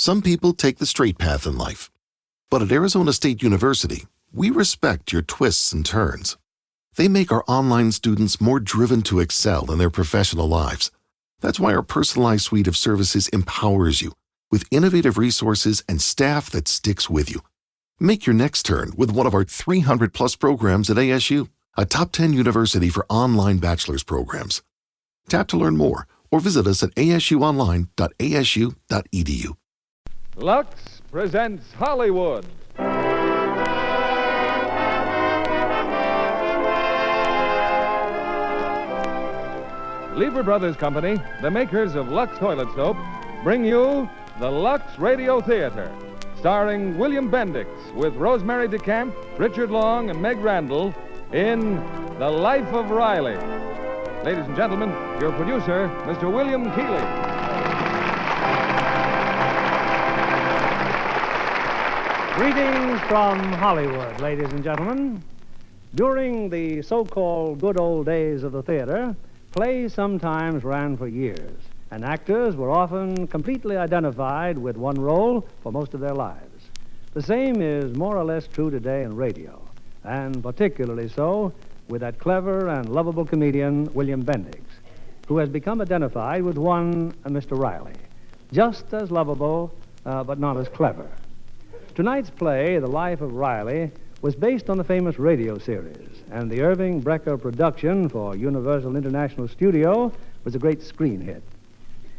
Some people take the straight path in life. But at Arizona State University, we respect your twists and turns. They make our online students more driven to excel in their professional lives. That's why our personalized suite of services empowers you with innovative resources and staff that sticks with you. Make your next turn with one of our 300-plus programs at ASU, a top 10 university for online bachelor's programs. Tap to learn more or visit us at asuonline.asu.edu. Lux presents Hollywood. Lever Brothers Company, the makers of Lux Toilet Soap, bring you the Lux Radio Theater, starring William Bendix with Rosemary DeCamp, Richard Long, and Meg Randall in The Life of Riley. Ladies and gentlemen, your producer, Mr. William Keighley. Greetings from Hollywood, ladies and gentlemen. During the so-called good old days of the theater, plays sometimes ran for years, and actors were often completely identified with one role for most of their lives. The same is more or less true today in radio, and particularly so with that clever and lovable comedian, William Bendix, who has become identified with one Mr. Riley, just as lovable, but not as clever. Tonight's play, The Life of Riley, was based on the famous radio series, and the Irving Brecker production for Universal International Studio was a great screen hit.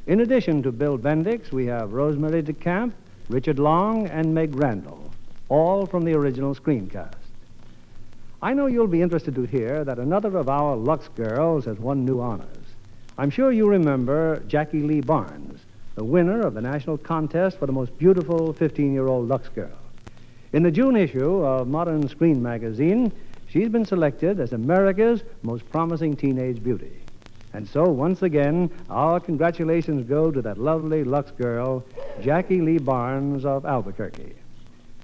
In addition to Bill Bendix, we have Rosemary DeCamp, Richard Long, and Meg Randall, all from the original screencast. I know you'll be interested to hear that another of our Lux girls has won new honors. I'm sure you remember Jackie Lee Barnes, the winner of the national contest for the most beautiful 15-year-old Lux girl. In the June issue of Modern Screen magazine, she's been selected as America's most promising teenage beauty. And so, once again, our congratulations go to that lovely Lux girl, Jackie Lee Barnes of Albuquerque.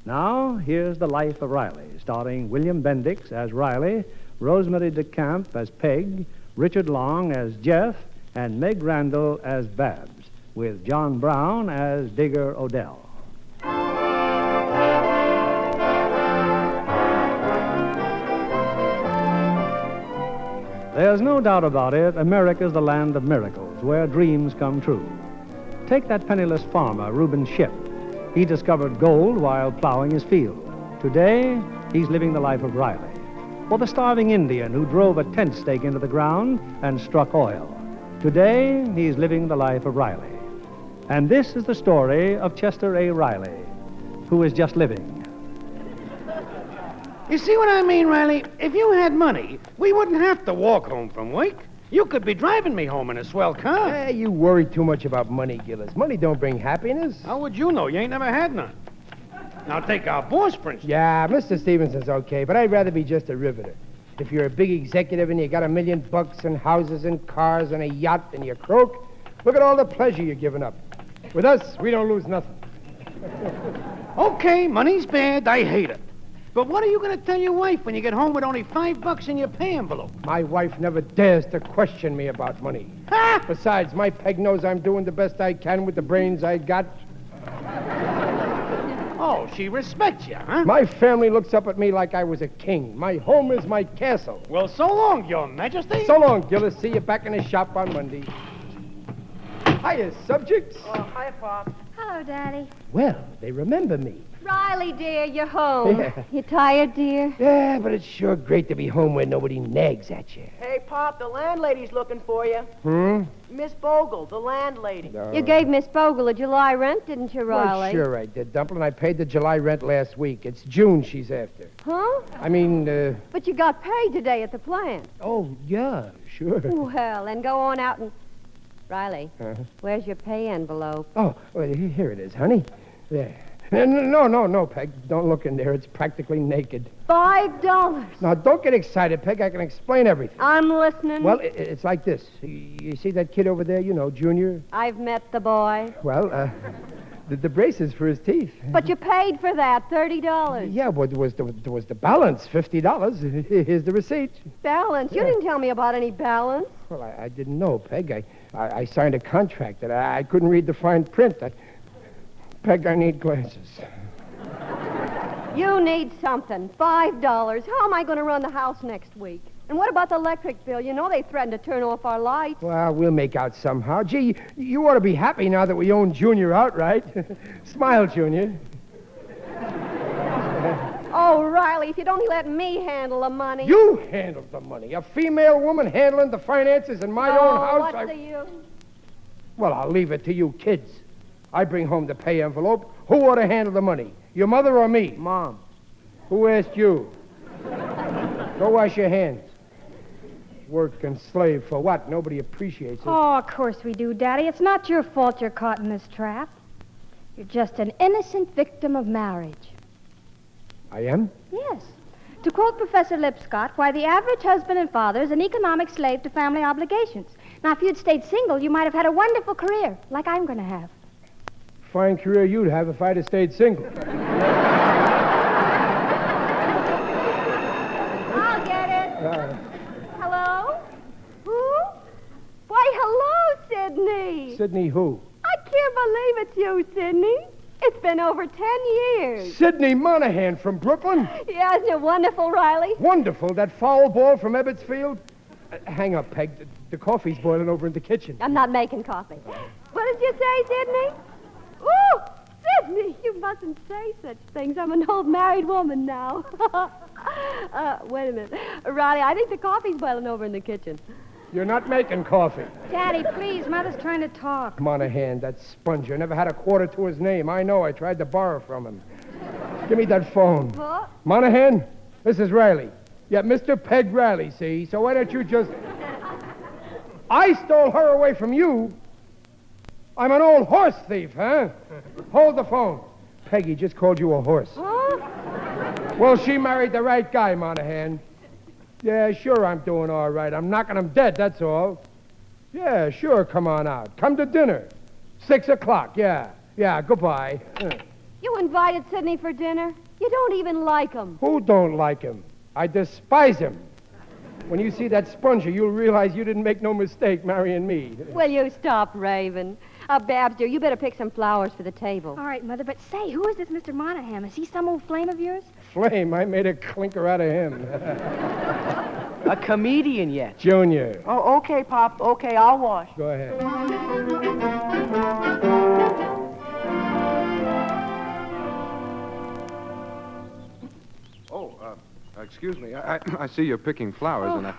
Now, here's The Life of Riley, starring William Bendix as Riley, Rosemary DeCamp as Peg, Richard Long as Jeff, and Meg Randall as Babs, with John Brown as Digger Odell. There's no doubt about it, America's the land of miracles, where dreams come true. Take that penniless farmer, Reuben Shipp. He discovered gold while plowing his field. Today, he's living the life of Riley. Or the starving Indian who drove a tent stake into the ground and struck oil. Today, he's living the life of Riley. And this is the story of Chester A. Riley, who is just living. You see what I mean, Riley? If you had money, we wouldn't have to walk home from work. You could be driving me home in a swell car. You worry too much about money, Gillis. Money don't bring happiness. How would you know? You ain't never had none. Now take our boss, for instance. Yeah, Mr. Stevenson's okay, but I'd rather be just a riveter. If you're a big executive and you got $1 million and houses and cars and a yacht and you croak, look at all the pleasure you're giving up. With us, we don't lose nothing. Okay, money's bad. I hate it. But what are you going to tell your wife when you get home with only $5 in your pay envelope? My wife never dares to question me about money. Ha! Besides, my Peg knows I'm doing the best I can with the brains I got. Oh, she respects you, huh? My family looks up at me like I was a king. My home is my castle. Well, so long, Your Majesty. So long, Gillis. See you back in the shop on Monday. Hiya, subjects. Oh, hi, Pop. Hello, Daddy. Well, they remember me. Riley, dear, you're home. Yeah. You tired, dear? Yeah, but it's sure great to be home where nobody nags at you. Hey, Pop, the landlady's looking for you. Miss Bogle, the landlady. You gave Miss Bogle a July rent, didn't you, Riley? Well, sure I did, Dumplin'. I paid the July rent last week. It's June she's after. Huh? I mean, But you got paid today at the plant. Oh, yeah, sure. Well, then go on out and... Riley, where's your pay envelope? Oh, well, here it is, honey. There. No, Peg. Don't look in there. It's practically naked. $5. Now, don't get excited, Peg. I can explain everything. I'm listening. Well, it's like this. You see that kid over there, you know, Junior? I've met the boy. Well, the braces for his teeth. But you paid for that, $30. Yeah, well, there was the balance, $50. Here's the receipt. Balance? You didn't tell me about any balance. Well, I didn't know, Peg. I signed a contract that I couldn't read the fine print. Peg, I need glasses. You need something. $5. How am I going to run the house next week? And what about the electric bill? You know they threatened to turn off our lights. Well, we'll make out somehow. Gee, you ought to be happy now that we own Junior outright. Smile, Junior. Oh, Riley, if you'd only let me handle the money. You handled the money. A female woman handling the finances in my own house. What's the use? Well, I'll leave it to you kids. I bring home the pay envelope. Who ought to handle the money? Your mother or me? Mom. Who asked you? Go wash your hands. Work and slave for what? Nobody appreciates it. Oh, of course we do, Daddy. It's not your fault you're caught in this trap. You're just an innocent victim of marriage. I am? Yes. To quote Professor Lipscott, why, the average husband and father is an economic slave to family obligations. Now, if you'd stayed single, you might have had a wonderful career, like I'm going to have. Fine career you'd have if I'd have stayed single. I'll get it. Hello? Who? Why, hello, Sidney. Sidney who? I can't believe it's you, Sidney. It's been over 10 years. Sidney Monahan from Brooklyn? Yeah, isn't it wonderful, Riley? Wonderful. That foul ball from Ebbets Field? Hang up, Peg. The coffee's boiling over in the kitchen. I'm not making coffee. What did you say, Sidney? Ooh, Sidney, you mustn't say such things. I'm an old married woman now. Wait a minute. Riley, I think the coffee's boiling over in the kitchen. You're not making coffee. Daddy, please, Mother's trying to talk. Monahan, that sponger, never had a quarter to his name. I know. I tried to borrow from him. Give me that phone. What? Monahan, this is Riley. Yeah, Mr. Peg Riley, see? So why don't you just... I stole her away from you. I'm an old horse thief, huh? Hold the phone. Peggy just called you a horse. Huh? Well, she married the right guy, Monahan. Yeah, sure, I'm doing all right. I'm knocking him dead, that's all. Yeah, sure, come on out. Come to dinner. 6 o'clock, yeah. Yeah, goodbye. You invited Sidney for dinner? You don't even like him. Who don't like him? I despise him. When you see that sponger, you'll realize you didn't make no mistake marrying me. Will you stop raving? Babs, dear, you better pick some flowers for the table. All right, Mother, but say, who is this Mr. Monahan? Is he some old flame of yours? Flame, I made a clinker out of him. A comedian yet. Junior. Oh, okay, Pop. Okay, I'll wash. Go ahead. Excuse me. I see you're picking flowers, and I...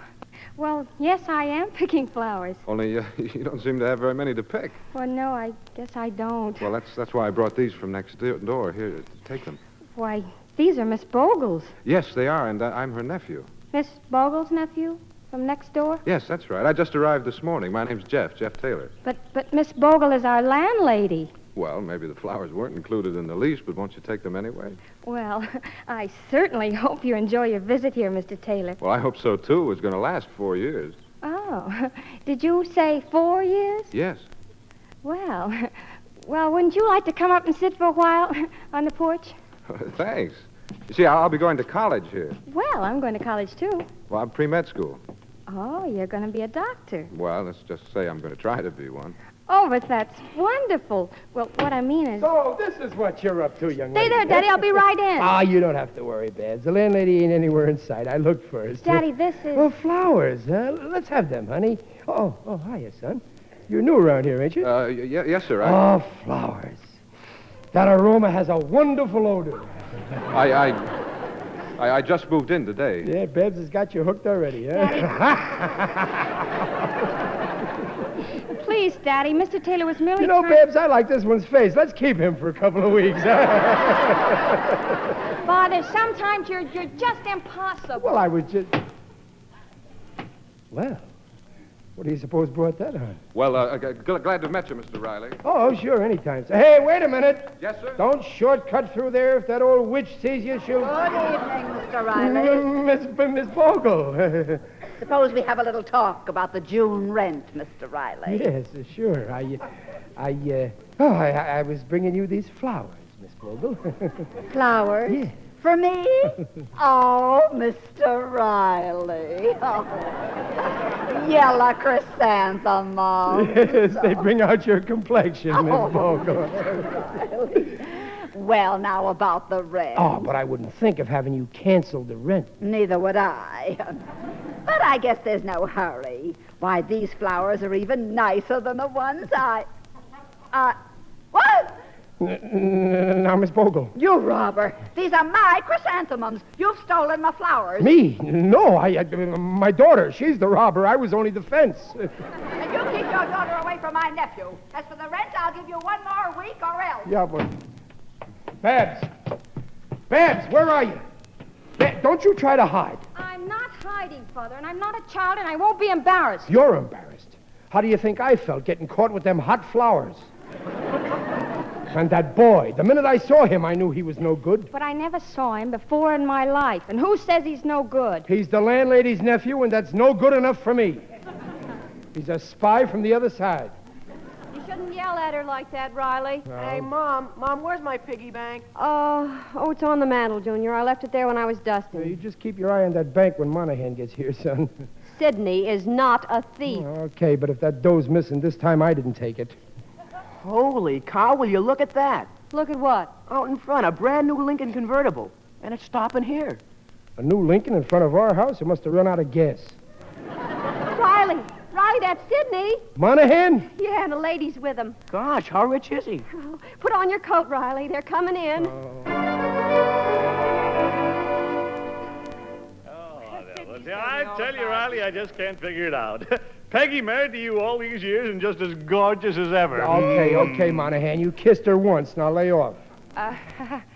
Well, yes, I am picking flowers. Only you don't seem to have very many to pick. Well, no, I guess I don't. Well, that's why I brought these from next door. Here, take them. Why, these are Miss Bogle's. Yes, they are, and I'm her nephew. Miss Bogle's nephew from next door? Yes, that's right. I just arrived this morning. My name's Jeff Taylor. But Miss Bogle is our landlady. Well, maybe the flowers weren't included in the lease, but won't you take them anyway? Well, I certainly hope you enjoy your visit here, Mr. Taylor. Well, I hope so, too. It's going to last 4 years. Oh, did you say 4 years? Yes. Well, wouldn't you like to come up and sit for a while on the porch? Thanks. You see, I'll be going to college here. Well, I'm going to college, too. Well, I'm pre-med school. Oh, you're going to be a doctor. Well, let's just say I'm going to try to be one. Oh, but that's wonderful. Well, what I mean is... So, this is what you're up to, young lady. Stay there, Daddy. I'll be right in. Ah, you don't have to worry, Babs. The landlady ain't anywhere in sight. I looked first. Daddy, this is... Oh, flowers, huh? Let's have them, honey. Oh, hiya, son. You're new around here, ain't you? Yes, sir. Oh, flowers. That aroma has a wonderful odor. I just moved in today. Yeah, Babs has got you hooked already, huh? Please, Daddy, Mr. Taylor was merely You know, Babs, I like this one's face. Let's keep him for a couple of weeks. Father, sometimes you're just impossible. Well, I was just... Well, what do you suppose brought that on? Well, glad to have met you, Mr. Riley. Oh, sure, anytime. Hey, wait a minute. Yes, sir? Don't shortcut through there. If that old witch sees you, she'll... Good evening, Mr. Riley. Miss Bogle. Suppose we have a little talk about the June rent, Mr. Riley. Yes, sure. I was bringing you these flowers, Miss Bogle. Flowers? Yes. For me? Oh, Mr. Riley. Oh. Yellow chrysanthemums. Yes, they bring out your complexion, Miss Bogle. Well, now about the rent. Oh, but I wouldn't think of having you cancel the rent. Neither would I. But I guess there's no hurry. Why, these flowers are even nicer than the ones what? Now, Miss Bogle. You robber. These are my chrysanthemums. You've stolen my flowers. Me? No, my daughter. She's the robber. I was only the fence. And you keep your daughter away from my nephew. As for the rent, I'll give you one more week or else. Yeah, but... Babs, where are you? Don't you try to hide. I'm not hiding, Father, and I'm not a child, and I won't be embarrassed. You're embarrassed. How do you think I felt getting caught with them hot flowers? And that boy, the minute I saw him, I knew he was no good. But I never saw him before in my life, and who says he's no good? He's the landlady's nephew, and that's no good enough for me. He's a spy from the other side. You shouldn't yell at her like that, Riley. No. Hey, Mom, where's my piggy bank? Oh, it's on the mantel, Junior. I left it there when I was dusting. You just keep your eye on that bank when Monahan gets here, son. Sidney is not a thief. Okay, but if that dough's missing, this time I didn't take it. Holy cow, will you look at that? Look at what? Out in front, a brand new Lincoln convertible. And it's stopping here. A new Lincoln in front of our house? It must have run out of gas. Riley, that's Sidney. Monahan? Yeah, and a lady's with him. Gosh, how rich is he? Oh, put on your coat, Riley. They're coming in. I tell you, Riley, I just can't figure it out. Peggy married to you all these years and just as gorgeous as ever. Okay, Monahan. You kissed her once. Now lay off.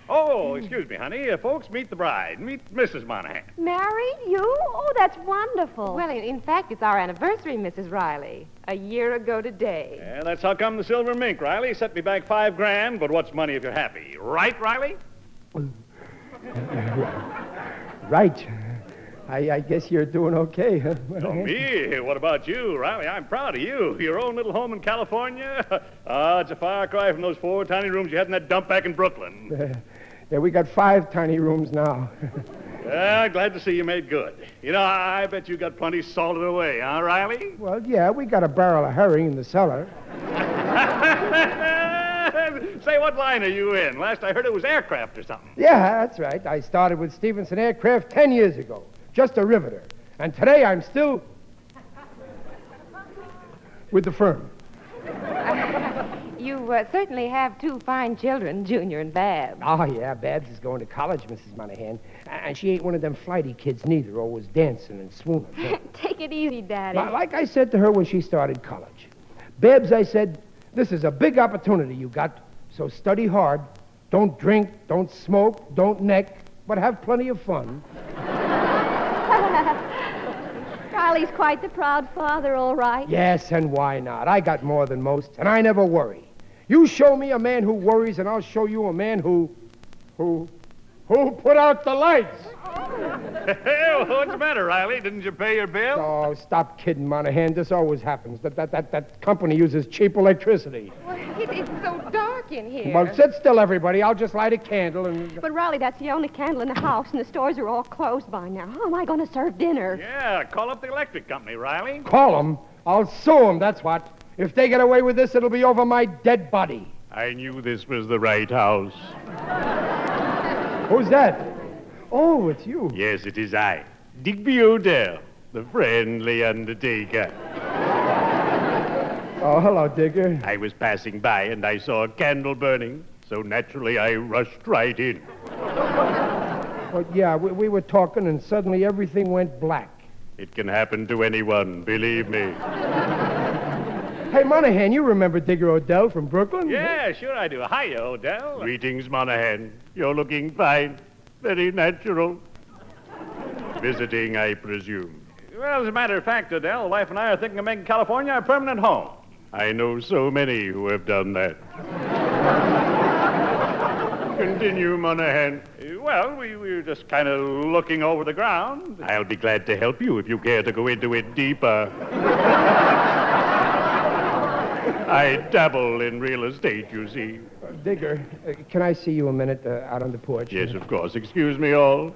Oh, excuse me, honey. Folks, meet the bride. Meet Mrs. Monahan. Married? You? Oh, that's wonderful. Well, in fact, it's our anniversary, Mrs. Riley. A year ago today. Yeah, that's how come the silver mink, Riley. Set me back $5,000, but what's money if you're happy? Right, Riley? Right. I guess you're doing okay, huh? Oh, me? What about you, Riley? I'm proud of you. Your own little home in California? It's a far cry from those 4 tiny rooms you had in that dump back in Brooklyn. Yeah, we got 5 tiny rooms now. Yeah, glad to see you made good. You know, I bet you got plenty salted away, huh, Riley? Well, yeah, we got a barrel of herring in the cellar. Say, what line are you in? Last I heard it was aircraft or something. Yeah, that's right. I started with Stevenson Aircraft 10 years ago. Just a riveter. And today I'm still with the firm. You certainly have 2 fine children, Junior and Babs. Oh, yeah, Babs is going to college, Mrs. Monahan. And she ain't one of them flighty kids neither, always dancing and swooning. Take it easy, Daddy. Like I said to her when she started college. Babs, I said, this is a big opportunity you got, so study hard. Don't drink, don't smoke, don't neck, but have plenty of fun. Riley's quite the proud father, all right. Yes, and why not? I got more than most, and I never worry. You show me a man who worries, and I'll show you a man who put out the lights. Hey, what's the matter, Riley? Didn't you pay your bill? Oh, stop kidding, Monahan. This always happens. That company uses cheap electricity. Well, it's so dark in here. Well, sit still, everybody. I'll just light a candle and... But, Riley, that's the only candle in the house, and the stores are all closed by now. How am I going to serve dinner? Yeah, call up the electric company, Riley. Call them. I'll sue them, that's what. If they get away with this, it'll be over my dead body. I knew this was the right house. Who's that? Oh, it's you. Yes, it is I, Digby Odell, the friendly undertaker. Oh, hello, Digger. I was passing by and I saw a candle burning, so naturally I rushed right in. Well, yeah, we were talking and suddenly everything went black. It can happen to anyone, believe me. Hey, Monahan, you remember Digger Odell from Brooklyn? Yeah, sure I do. Hiya, Odell. Greetings, Monahan. You're looking fine. Very natural. Visiting, I presume. Well, as a matter of fact, Odell, the wife and I are thinking of making California our permanent home. I know so many who have done that. Continue, Monahan. Well, we were just kind of looking over the ground. I'll be glad to help you if you care to go into it deeper. I dabble in real estate, you see. Digger, can I see you a minute out on the porch? Yes, of course. Excuse me all.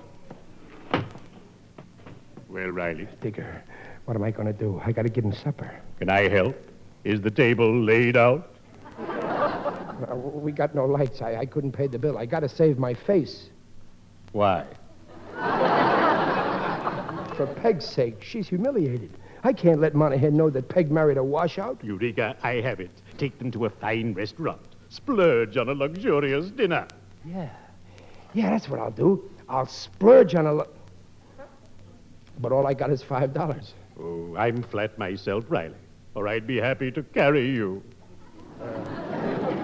Well, Riley. Digger, what am I going to do? I got to give him supper. Can I help? Is the table laid out? We got no lights. I couldn't pay the bill. I got to save my face. Why? For Peg's sake, she's humiliated. I can't let Monahan know that Peg married a washout. Eureka, I have it. Take them to a fine restaurant. Splurge on a luxurious dinner. Yeah, that's what I'll do. I'll splurge on But all I got is $5. Oh, I'm flat myself, Riley, or I'd be happy to carry you.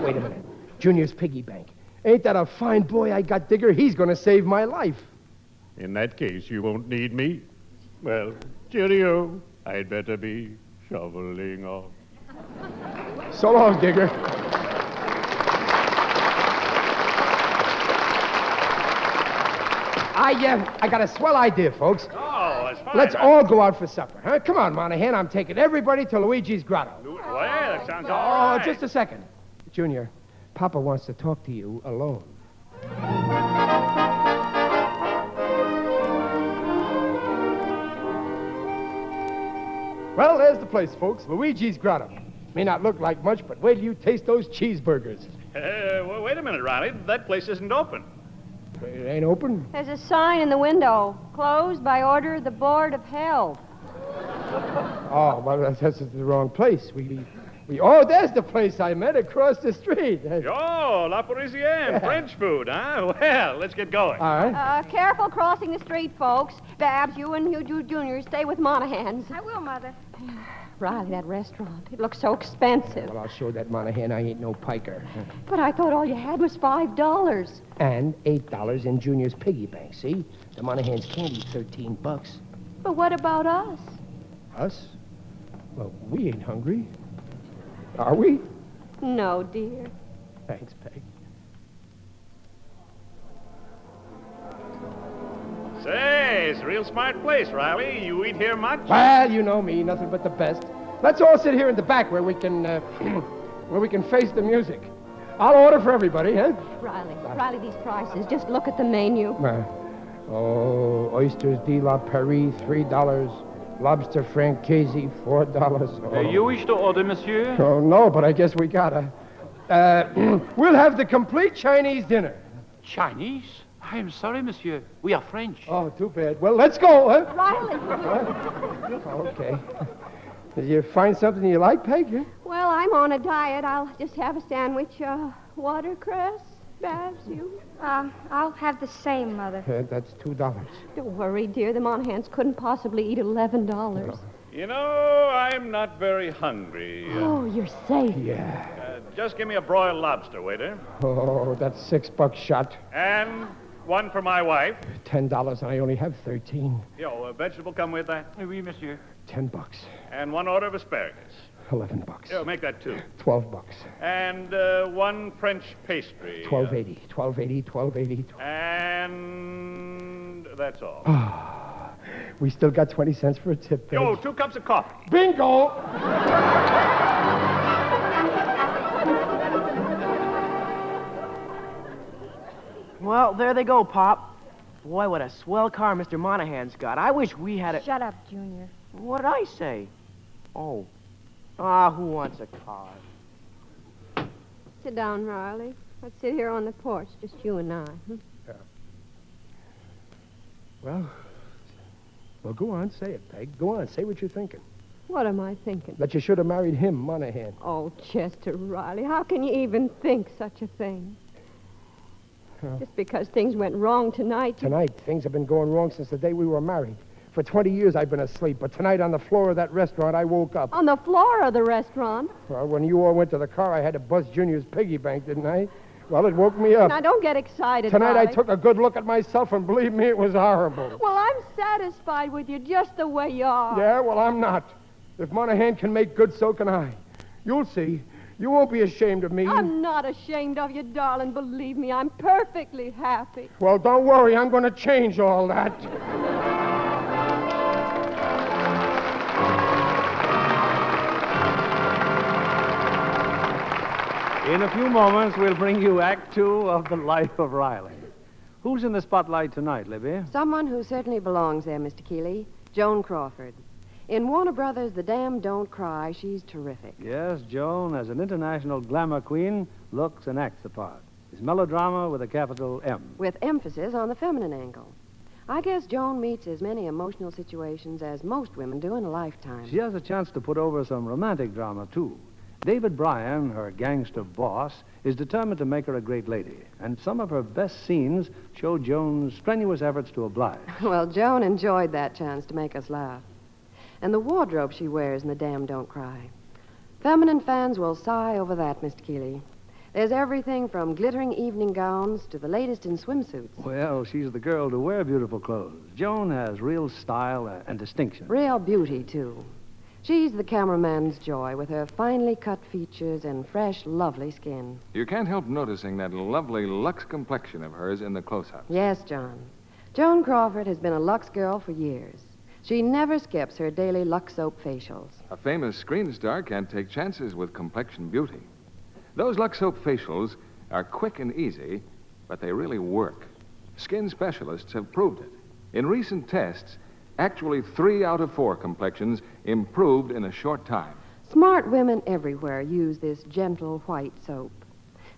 Wait a minute. Junior's piggy bank. Ain't that a fine boy I got, Digger? He's going to save my life. In that case, you won't need me. Well, cheerio. I'd better be shoveling off. So long, Digger. I got a swell idea, folks. Oh, that's fine. Let's all go out for supper, huh? Come on, Monahan. I'm taking everybody to Luigi's Grotto. Well, that sounds all right. Just a second. Junior, Papa wants to talk to you alone. Well, there's the place, folks. Luigi's Grotto. May not look like much, but wait till you taste those cheeseburgers. Well, wait a minute, Riley. That place isn't open. It ain't open? There's a sign in the window. Closed by order of the Board of Health. Oh, well, that's the wrong place. Oh, there's the place I met across the street. Oh, La Parisienne. French food, huh? Well, let's get going. All right. Careful crossing the street, folks. Babs, you and Hugh Jr. stay with Monahans. I will, Mother. Riley, that restaurant. It looks so expensive. Well, I'll show that Monahan I ain't no piker. But I thought all you had was $5. And $8 in Junior's piggy bank, see? The Monahan's candy's $13. But what about us? Us? Well, we ain't hungry. Are we? No, dear. Thanks, Peg. Say, it's a real smart place, Riley. You eat here much? Well, you know me, nothing but the best. Let's all sit here in the back where we can face the music. I'll order for everybody, huh? Riley, these prices. Just look at the menu. Oysters de la Paris, $3. Lobster francaise, $4. Oh. You wish to order, monsieur? Oh, no, but I guess we gotta. We'll have the complete Chinese dinner. Chinese? I am sorry, monsieur. We are French. Oh, too bad. Well, let's go, huh? Riley! Okay. Did you find something you like, Peg? Yeah? Well, I'm on a diet. I'll just have a sandwich. Watercress, Babs, you? I'll have the same, Mother. That's $2. Don't worry, dear. The Monahans couldn't possibly eat $11. No. You know, I'm not very hungry. Oh, you're safe. Yeah. Just give me a broiled lobster, waiter. Oh, that's $6 shot. And one for my wife. $10, and I only have 13. Yo, a vegetable come with that? Oui, monsieur. $10. And one order of asparagus. $11. Yo, make that 2. $12. And one French pastry. $12.80. And that's all. We still got 20 cents for a tip, Peg. Yo, 2 cups of coffee. Bingo! Well, there they go, Pop. Boy, what a swell car Mr. Monahan's got. I wish we had a... Shut up, Junior. What did I say? Oh. Who wants a car? Sit down, Riley. Let's sit here on the porch, just you and I. Yeah. Well, go on, say it, Peg. Go on, say what you're thinking. What am I thinking? That you should have married him, Monahan. Oh, Chester Riley, how can you even think such a thing? Just because things went wrong tonight. Tonight, things have been going wrong since the day we were married. For 20 years I've been asleep, but tonight on the floor of that restaurant I woke up. On the floor of the restaurant? Well, when you all went to the car, I had to bust Junior's piggy bank, didn't I? Well, it woke me up. Now, don't get excited, Tonight Riley. I took a good look at myself, and believe me, it was horrible. Well, I'm satisfied with you just the way you are. Yeah, well, I'm not. If Monahan can make good, so can I. You'll see. You won't be ashamed of me. I'm not ashamed of you, darling. Believe me, I'm perfectly happy. Well, don't worry. I'm going to change all that. In a few moments, we'll bring you Act 2 of The Life of Riley. Who's in the spotlight tonight, Libby? Someone who certainly belongs there, Mr. Keeley. Joan Crawford. In Warner Brothers' The Dam Don't Cry, she's terrific. Yes, Joan, as an international glamour queen, looks and acts the part. It's melodrama with a capital M. With emphasis on the feminine angle. I guess Joan meets as many emotional situations as most women do in a lifetime. She has a chance to put over some romantic drama, too. David Bryan, her gangster boss, is determined to make her a great lady, and some of her best scenes show Joan's strenuous efforts to oblige. Well, Joan enjoyed that chance to make us laugh. And the wardrobe she wears in The Dam Don't Cry. Feminine fans will sigh over that, Mr. Keeley. There's everything from glittering evening gowns to the latest in swimsuits. Well, she's the girl to wear beautiful clothes. Joan has real style and distinction. Real beauty, too. She's the cameraman's joy with her finely cut features and fresh, lovely skin. You can't help noticing that lovely Lux complexion of hers in the close-ups. Yes, John. Joan Crawford has been a Lux girl for years. She never skips her daily Lux soap facials. A famous screen star can't take chances with complexion beauty. Those Lux soap facials are quick and easy, but they really work. Skin specialists have proved it. In recent tests, actually 3 out of 4 complexions improved in a short time. Smart women everywhere use this gentle white soap.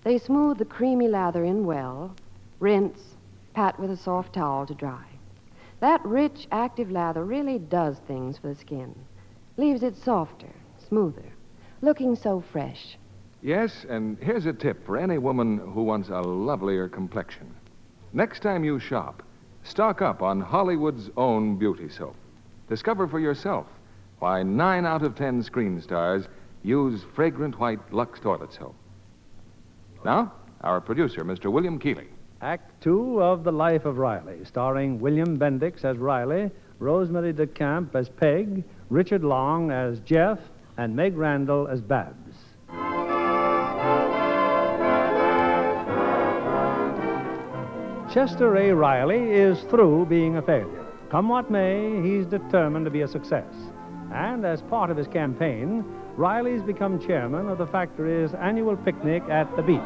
They smooth the creamy lather in well, rinse, pat with a soft towel to dry. That rich, active lather really does things for the skin. Leaves it softer, smoother, looking so fresh. Yes, and here's a tip for any woman who wants a lovelier complexion. Next time you shop, stock up on Hollywood's own beauty soap. Discover for yourself why 9 out of 10 screen stars use fragrant white Lux toilet soap. Now, our producer, Mr. William Keeley. Act 2 of The Life of Riley, starring William Bendix as Riley, Rosemary DeCamp as Peg, Richard Long as Jeff, and Meg Randall as Babs. Chester A. Riley is through being a failure. Come what may, he's determined to be a success. And as part of his campaign, Riley's become chairman of the factory's annual picnic at the beach.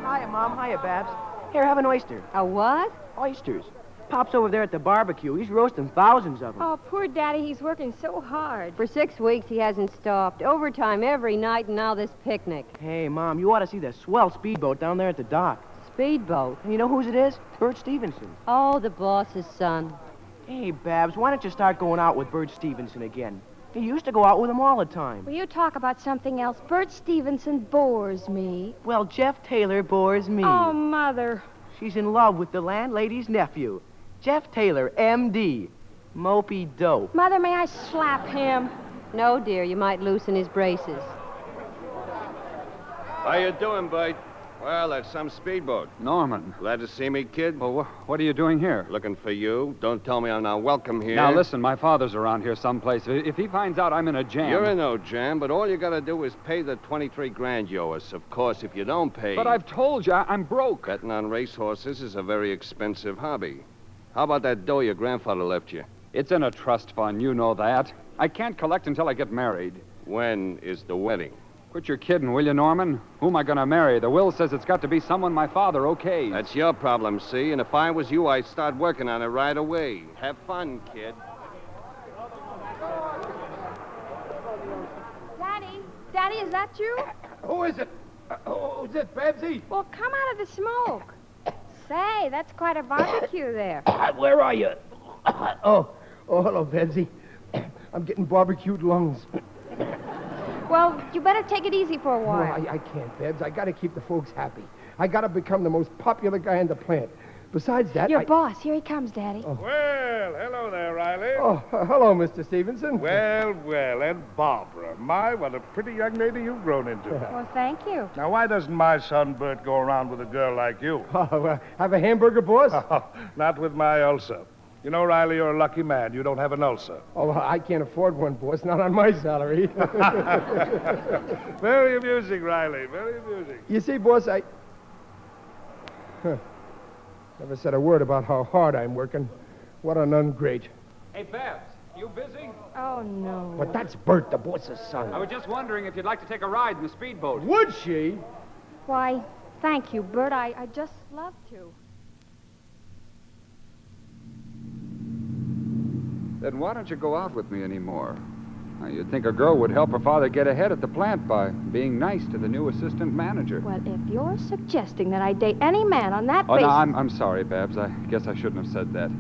Hiya, Mom. Hiya, Babs. Here, have an oyster. A what? Oysters. Pop's over there at the barbecue. He's roasting thousands of them. Oh, poor Daddy, he's working so hard. For 6 weeks, he hasn't stopped. Overtime every night, and now this picnic. Hey, Mom, you ought to see the swell speedboat down there at the dock. Speedboat? And you know whose it is? Bert Stevenson. Oh, the boss's son. Hey, Babs, why don't you start going out with Bert Stevenson again? He used to go out with him all the time. Will you talk about something else? Bert Stevenson bores me. Well, Jeff Taylor bores me. Oh, Mother. She's in love with the landlady's nephew, Jeff Taylor, M.D. Mopey dope. Mother, may I slap him? No, dear, you might loosen his braces. How you doing, Bud? Well, that's some speedboat. Norman. Glad to see me, kid? Well, what are you doing here? Looking for you. Don't tell me I'm not welcome here. Now, listen, my father's around here someplace. If he finds out I'm in a jam... You're in no jam, but all you gotta do is pay the 23 grand you owe us. Of course, if you don't pay... But I've told you, I'm broke. Betting on racehorses is a very expensive hobby. How about that dough your grandfather left you? It's in a trust fund, you know that. I can't collect until I get married. When is the wedding? Quit your kidding, will you, Norman? Who am I going to marry? The will says it's got to be someone my father okays. That's your problem, see? And if I was you, I'd start working on it right away. Have fun, kid. Daddy, is that you? Who is it? Who's it, Babsy? Well, come out of the smoke. Say, that's quite a barbecue there. Where are you? Oh, hello, Babsy. I'm getting barbecued lungs. Well, you better take it easy for a No, while. I can't, Babs. I gotta keep the folks happy. I gotta become the most popular guy in the plant. Besides that, Your boss. Here he comes, Daddy. Oh. Well, hello there, Riley. Oh, hello, Mr. Stevenson. Well, and Barbara. My, what a pretty young lady you've grown into. Well, thank you. Now, why doesn't my son Bert go around with a girl like you? Oh, have a hamburger, boss? Not with my ulcer. You know, Riley, you're a lucky man. You don't have an ulcer. Oh, I can't afford one, boss. Not on my salary. Very amusing, Riley. Very amusing. You see, boss, never said a word about how hard I'm working. What an ungrate. Hey, Babs, you busy? Oh, no. But that's Bert, the boss's son. I was just wondering if you'd like to take a ride in the speedboat. Would she? Why, thank you, Bert. I'd just love to. Then why don't you go out with me anymore? Now, you'd think a girl would help her father get ahead at the plant by being nice to the new assistant manager. Well, if you're suggesting that I date any man on that Oh, basis... no, I'm sorry, Babs. I guess I shouldn't have said that.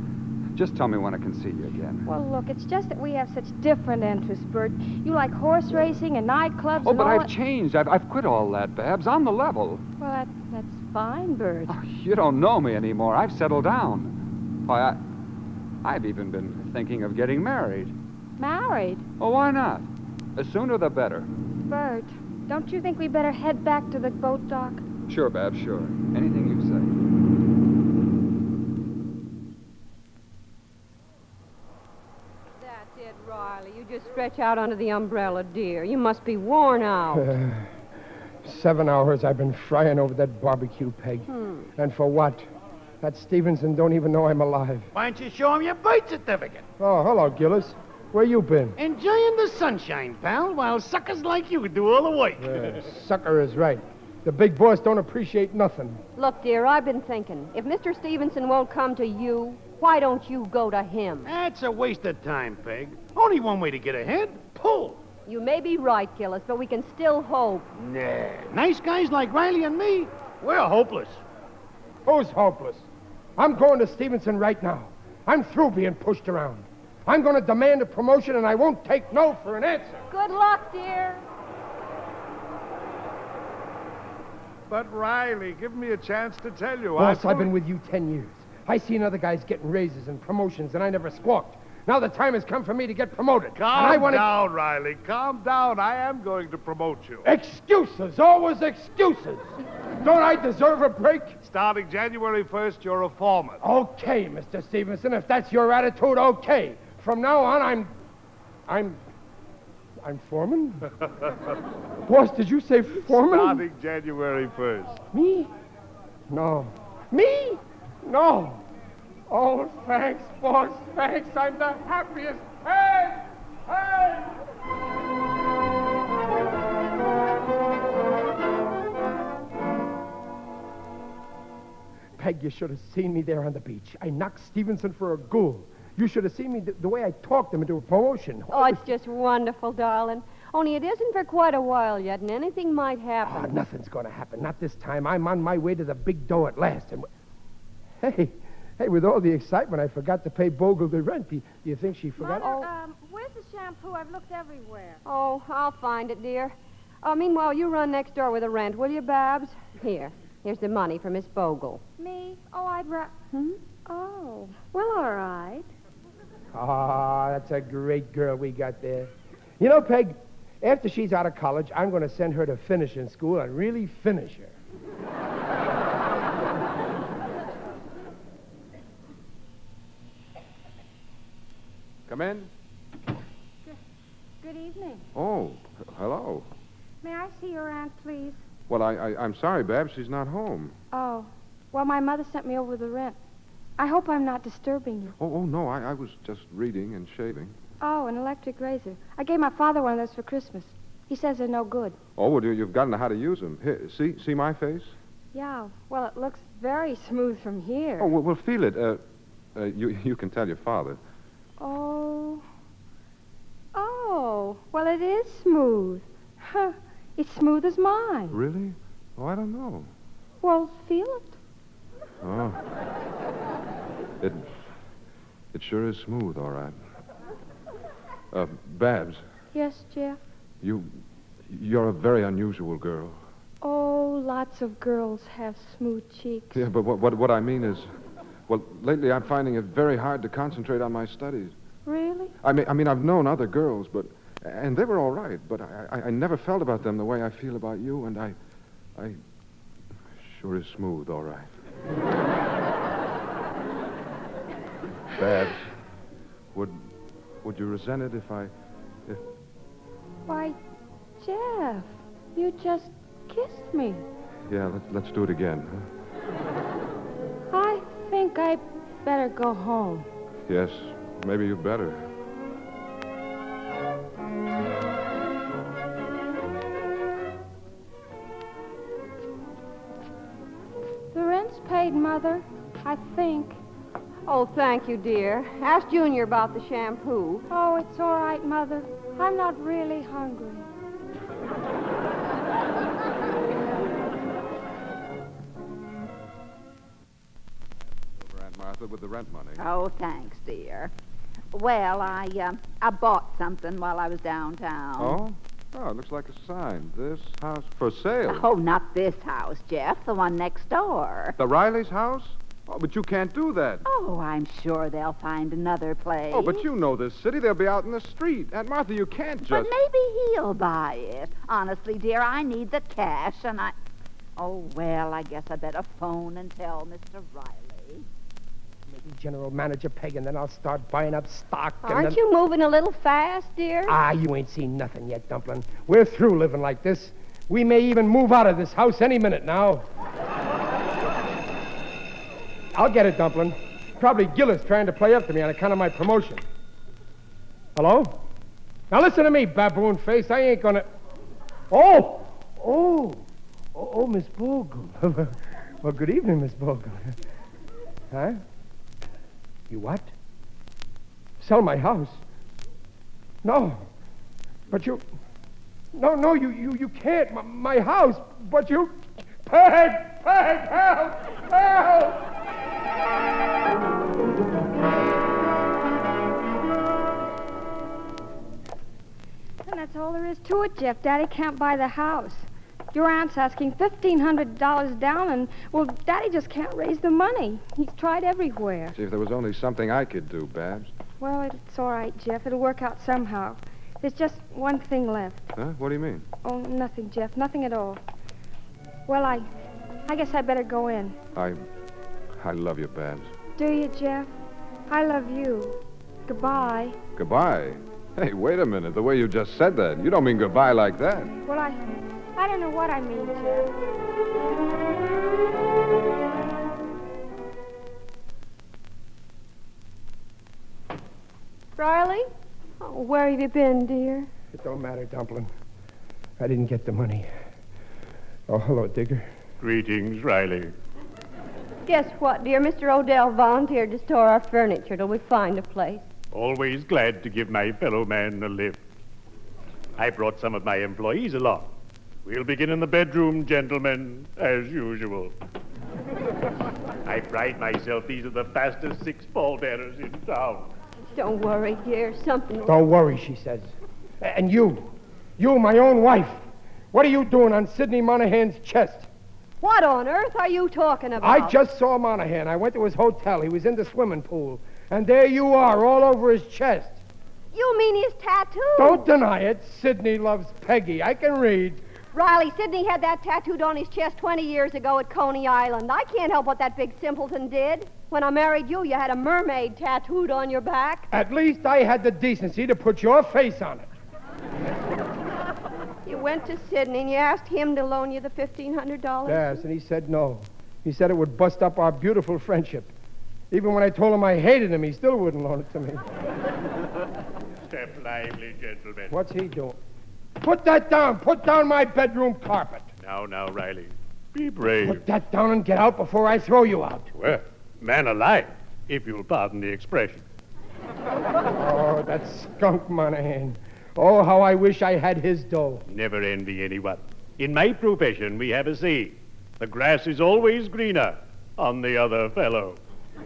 Just tell me when I can see you again. Well, look, it's just that we have such different interests, Bert. You like horse racing and nightclubs Oh, and but all I've changed. I've quit all that, Babs. On the level. Well, that's fine, Bert. Oh, you don't know me anymore. I've settled down. Why, I've even been thinking of getting married. Married? Oh, why not? The sooner the better. Bert, don't you think we better head back to the boat dock? Sure, Babs, sure. Anything you say. That's it, Riley. You just stretch out under the umbrella, dear. You must be worn out. 7 hours I've been frying over that barbecue, Peg. And for what? That Stevenson don't even know I'm alive. Why don't you show him your birth certificate? Oh, hello, Gillis. Where you been? Enjoying the sunshine, pal, while suckers like you do all the work. Sucker is right. The big boss don't appreciate nothing. Look, dear, I've been thinking. If Mr. Stevenson won't come to you, why don't you go to him? That's a waste of time, Peg. Only one way to get ahead. Pull. You may be right, Gillis, but we can still hope. Nah. Nice guys like Riley and me, we're hopeless. Who's hopeless? I'm going to Stevenson right now. I'm through being pushed around. I'm going to demand a promotion, and I won't take no for an answer. Good luck, dear. But, Riley, give me a chance to tell you. Boss, I've been with you 10 years. I seen other guys getting raises and promotions, and I never squawked. Now the time has come for me to get promoted. Calm down, Riley. Calm down. I am going to promote you. Excuses. Always excuses. Don't I deserve a break? Starting January 1st, you're a foreman. Okay, Mr. Stevenson. If that's your attitude, okay. From now on, I'm foreman? Boss, did you say foreman? Starting January 1st. Me? No. Me? No. Oh, thanks, boss. Thanks. I'm the happiest. Hey! Hey! Peg, you should have seen me there on the beach. I knocked Stevenson for a ghoul. You should have seen me the way I talked him into a promotion. Oh, it's just wonderful, darling. Only it isn't for quite a while yet, and anything might happen. Oh, nothing's going to happen. Not this time. I'm on my way to the big dough at last. And hey, with all the excitement, I forgot to pay Bogle the rent. Do you think she forgot? Mother, where's the shampoo? I've looked everywhere. Oh, I'll find it, dear. Meanwhile, you run next door with the rent, will you, Babs? Here's the money for Miss Bogle. Me? Oh, Oh, well, all right. Ah, that's a great girl we got there. You know, Peg, after she's out of college, I'm going to send her to finishing school and really finish her. Come in. Good evening. Oh, hello. May I see your aunt, please? Well, I'm sorry, Babs. She's not home. Oh, well, my mother sent me over the rent. I hope I'm not disturbing you. Oh, no, I was just reading and shaving. Oh, an electric razor. I gave my father one of those for Christmas. He says they're no good. Oh, well, you've got to know how to use them. Here, see my face? Yeah, well, it looks very smooth from here. Oh, well, feel it. You can tell your father. Oh, well, it is smooth. Huh, it's smooth as mine. Really? Oh, I don't know. Well, feel it. Oh. It sure is smooth, all right. Babs. Yes, Jeff? You're a very unusual girl. Oh, lots of girls have smooth cheeks. Yeah, but what I mean is, well, lately I'm finding it very hard to concentrate on my studies. Really? I mean, I've known other girls, and they were all right, but I never felt about them the way I feel about you, and I sure is smooth, all right. Babs, would you resent it if Why, Jeff, you just kissed me. Yeah, let's do it again, huh? I think I'd better go home. Yes, maybe you'd better. The rent's paid, Mother, I think. Oh, thank you, dear. Ask Junior about the shampoo. Oh, it's all right, Mother. I'm not really hungry. Over Aunt Martha with the rent money. Oh, thanks, dear. Well, I bought something while I was downtown. Oh? Oh, it looks like a sign. This house for sale. Oh, not this house, Jeff. The one next door. The Riley's house? Oh, but you can't do that. Oh, I'm sure they'll find another place. Oh, but you know this city. They'll be out in the street. Aunt Martha, you can't just... But maybe he'll buy it. Honestly, dear, I need the cash, and I... Oh, well, I guess I better phone and tell Mr. Riley. Maybe General Manager Peg, and then I'll start buying up stock. Aren't you moving a little fast, dear? Ah, you ain't seen nothing yet, Dumpling. We're through living like this. We may even move out of this house any minute now. I'll get it, Dumpling. Probably Gillis trying to play up to me on account of my promotion. Hello? Now listen to me, baboon face. I ain't gonna... Oh, Miss Bogle. Well, good evening, Miss Bogle. Huh? You what? Sell my house? No. But you... No, you can't. My house. But you... Peg, help! And that's all there is to it, Jeff. Daddy can't buy the house. Your aunt's asking $1,500 down, and, well, Daddy just can't raise the money. He's tried everywhere. See if there was only something I could do, Babs. Well, it's all right, Jeff. It'll work out somehow. There's just one thing left. Huh? What do you mean? Oh, nothing, Jeff. Nothing at all. Well, I guess I better go in. I love you, Babs. Do you, Jeff? I love you. Goodbye. Goodbye? Hey, wait a minute. The way you just said that. You don't mean goodbye like that. Well, I don't know what I mean, Jeff. Riley? Oh, where have you been, dear? It don't matter, Dumpling. I didn't get the money. Oh, hello, Digger. Greetings, Riley. Guess what, dear? Mr. Odell volunteered to store our furniture till we find a place. Always glad to give my fellow man a lift. I brought some of my employees along. We'll begin in the bedroom, gentlemen, as usual. I pride myself these are the fastest 6 pallbearers in town. Don't worry, dear. Something... Don't worry, she says. And you, my own wife, what are you doing on Sidney Monahan's chest? What on earth are you talking about? I just saw Monahan. I went to his hotel. He was in the swimming pool. And there you are, all over his chest. You mean his tattoo? Don't deny it. Sidney loves Peggy. I can read. Riley, Sidney had that tattooed on his chest 20 years ago at Coney Island. I can't help what that big simpleton did. When I married you, you had a mermaid tattooed on your back. At least I had the decency to put your face on it. You went to Sidney and you asked him to loan you the $1,500? Yes, and he said no. He said it would bust up our beautiful friendship. Even when I told him I hated him, he still wouldn't loan it to me. Step lively, gentlemen. What's he doing? Put that down. Put down my bedroom carpet. Now, Riley. Be brave. Put that down and get out before I throw you out. Well, man alive, if you'll pardon the expression. Oh, that skunk Monahan. Oh, how I wish I had his dough. Never envy anyone. In my profession, we have a saying. The grass is always greener on the other fellow.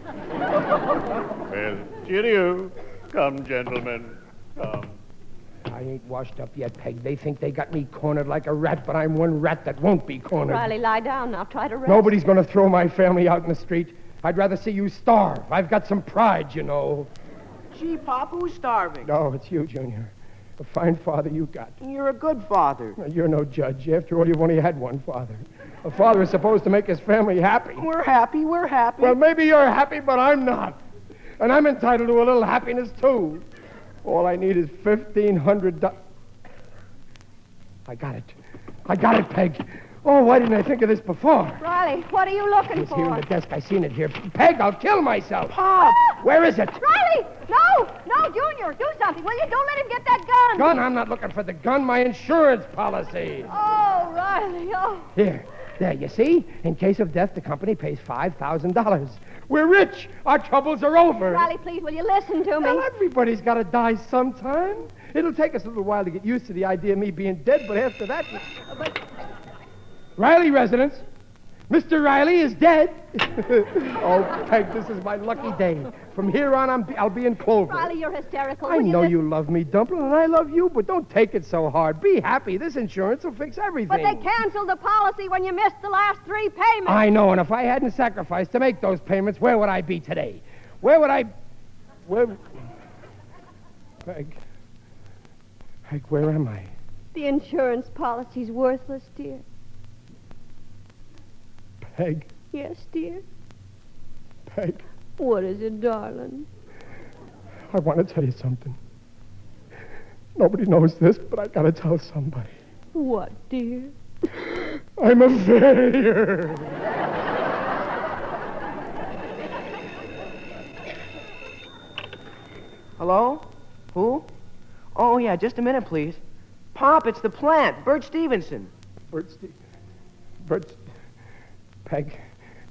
Well, cheerio. Come, gentlemen, come. I ain't washed up yet, Peg. They think they got me cornered like a rat, but I'm one rat that won't be cornered. Riley, lie down now. Try to rest. Nobody's going to throw my family out in the street. I'd rather see you starve. I've got some pride, you know. Gee, Pop, who's starving? No, it's you, Junior. A fine father you got. You're a good father. You're no judge. After all, you've only had one father. A father is supposed to make his family happy. We're happy. Well, maybe you're happy, but I'm not. And I'm entitled to a little happiness, too. All I need is $1,500. I got it, Peg. Oh, why didn't I think of this before? Riley, what are you looking It's for? here in the desk. I seen it here. Peg, I'll kill myself. Pop! Where is it? Riley! No, Junior, do something, will you? Don't let him get that gun. Gun? I'm not looking for the gun. My insurance policy. Oh, Riley, oh. Here. There, you see? In case of death, the company pays $5,000. We're rich. Our troubles are over. Riley, please, will you listen to me? Well, everybody's got to die sometime. It'll take us a little while to get used to the idea of me being dead, but after that... Riley residence. Mr. Riley is dead. Oh, Peg, this is my lucky day. From here on, I'll be in Clover. Riley, you're hysterical. I know you love me, Dumplin', and I love you, but don't take it so hard. Be happy. This insurance will fix everything. But they canceled the policy when you missed the last 3 payments. I know, and if I hadn't sacrificed to make those payments, where would I be today? Where... Peg, where am I? The insurance policy's worthless, dear. Peg. Yes, dear. Peg. What is it, darling? I want to tell you something. Nobody knows this, but I gotta tell somebody. What, dear? I'm a failure. Hello? Who? Oh, yeah, just a minute, please. Pop, it's the plant. Bert Stevenson. Peg,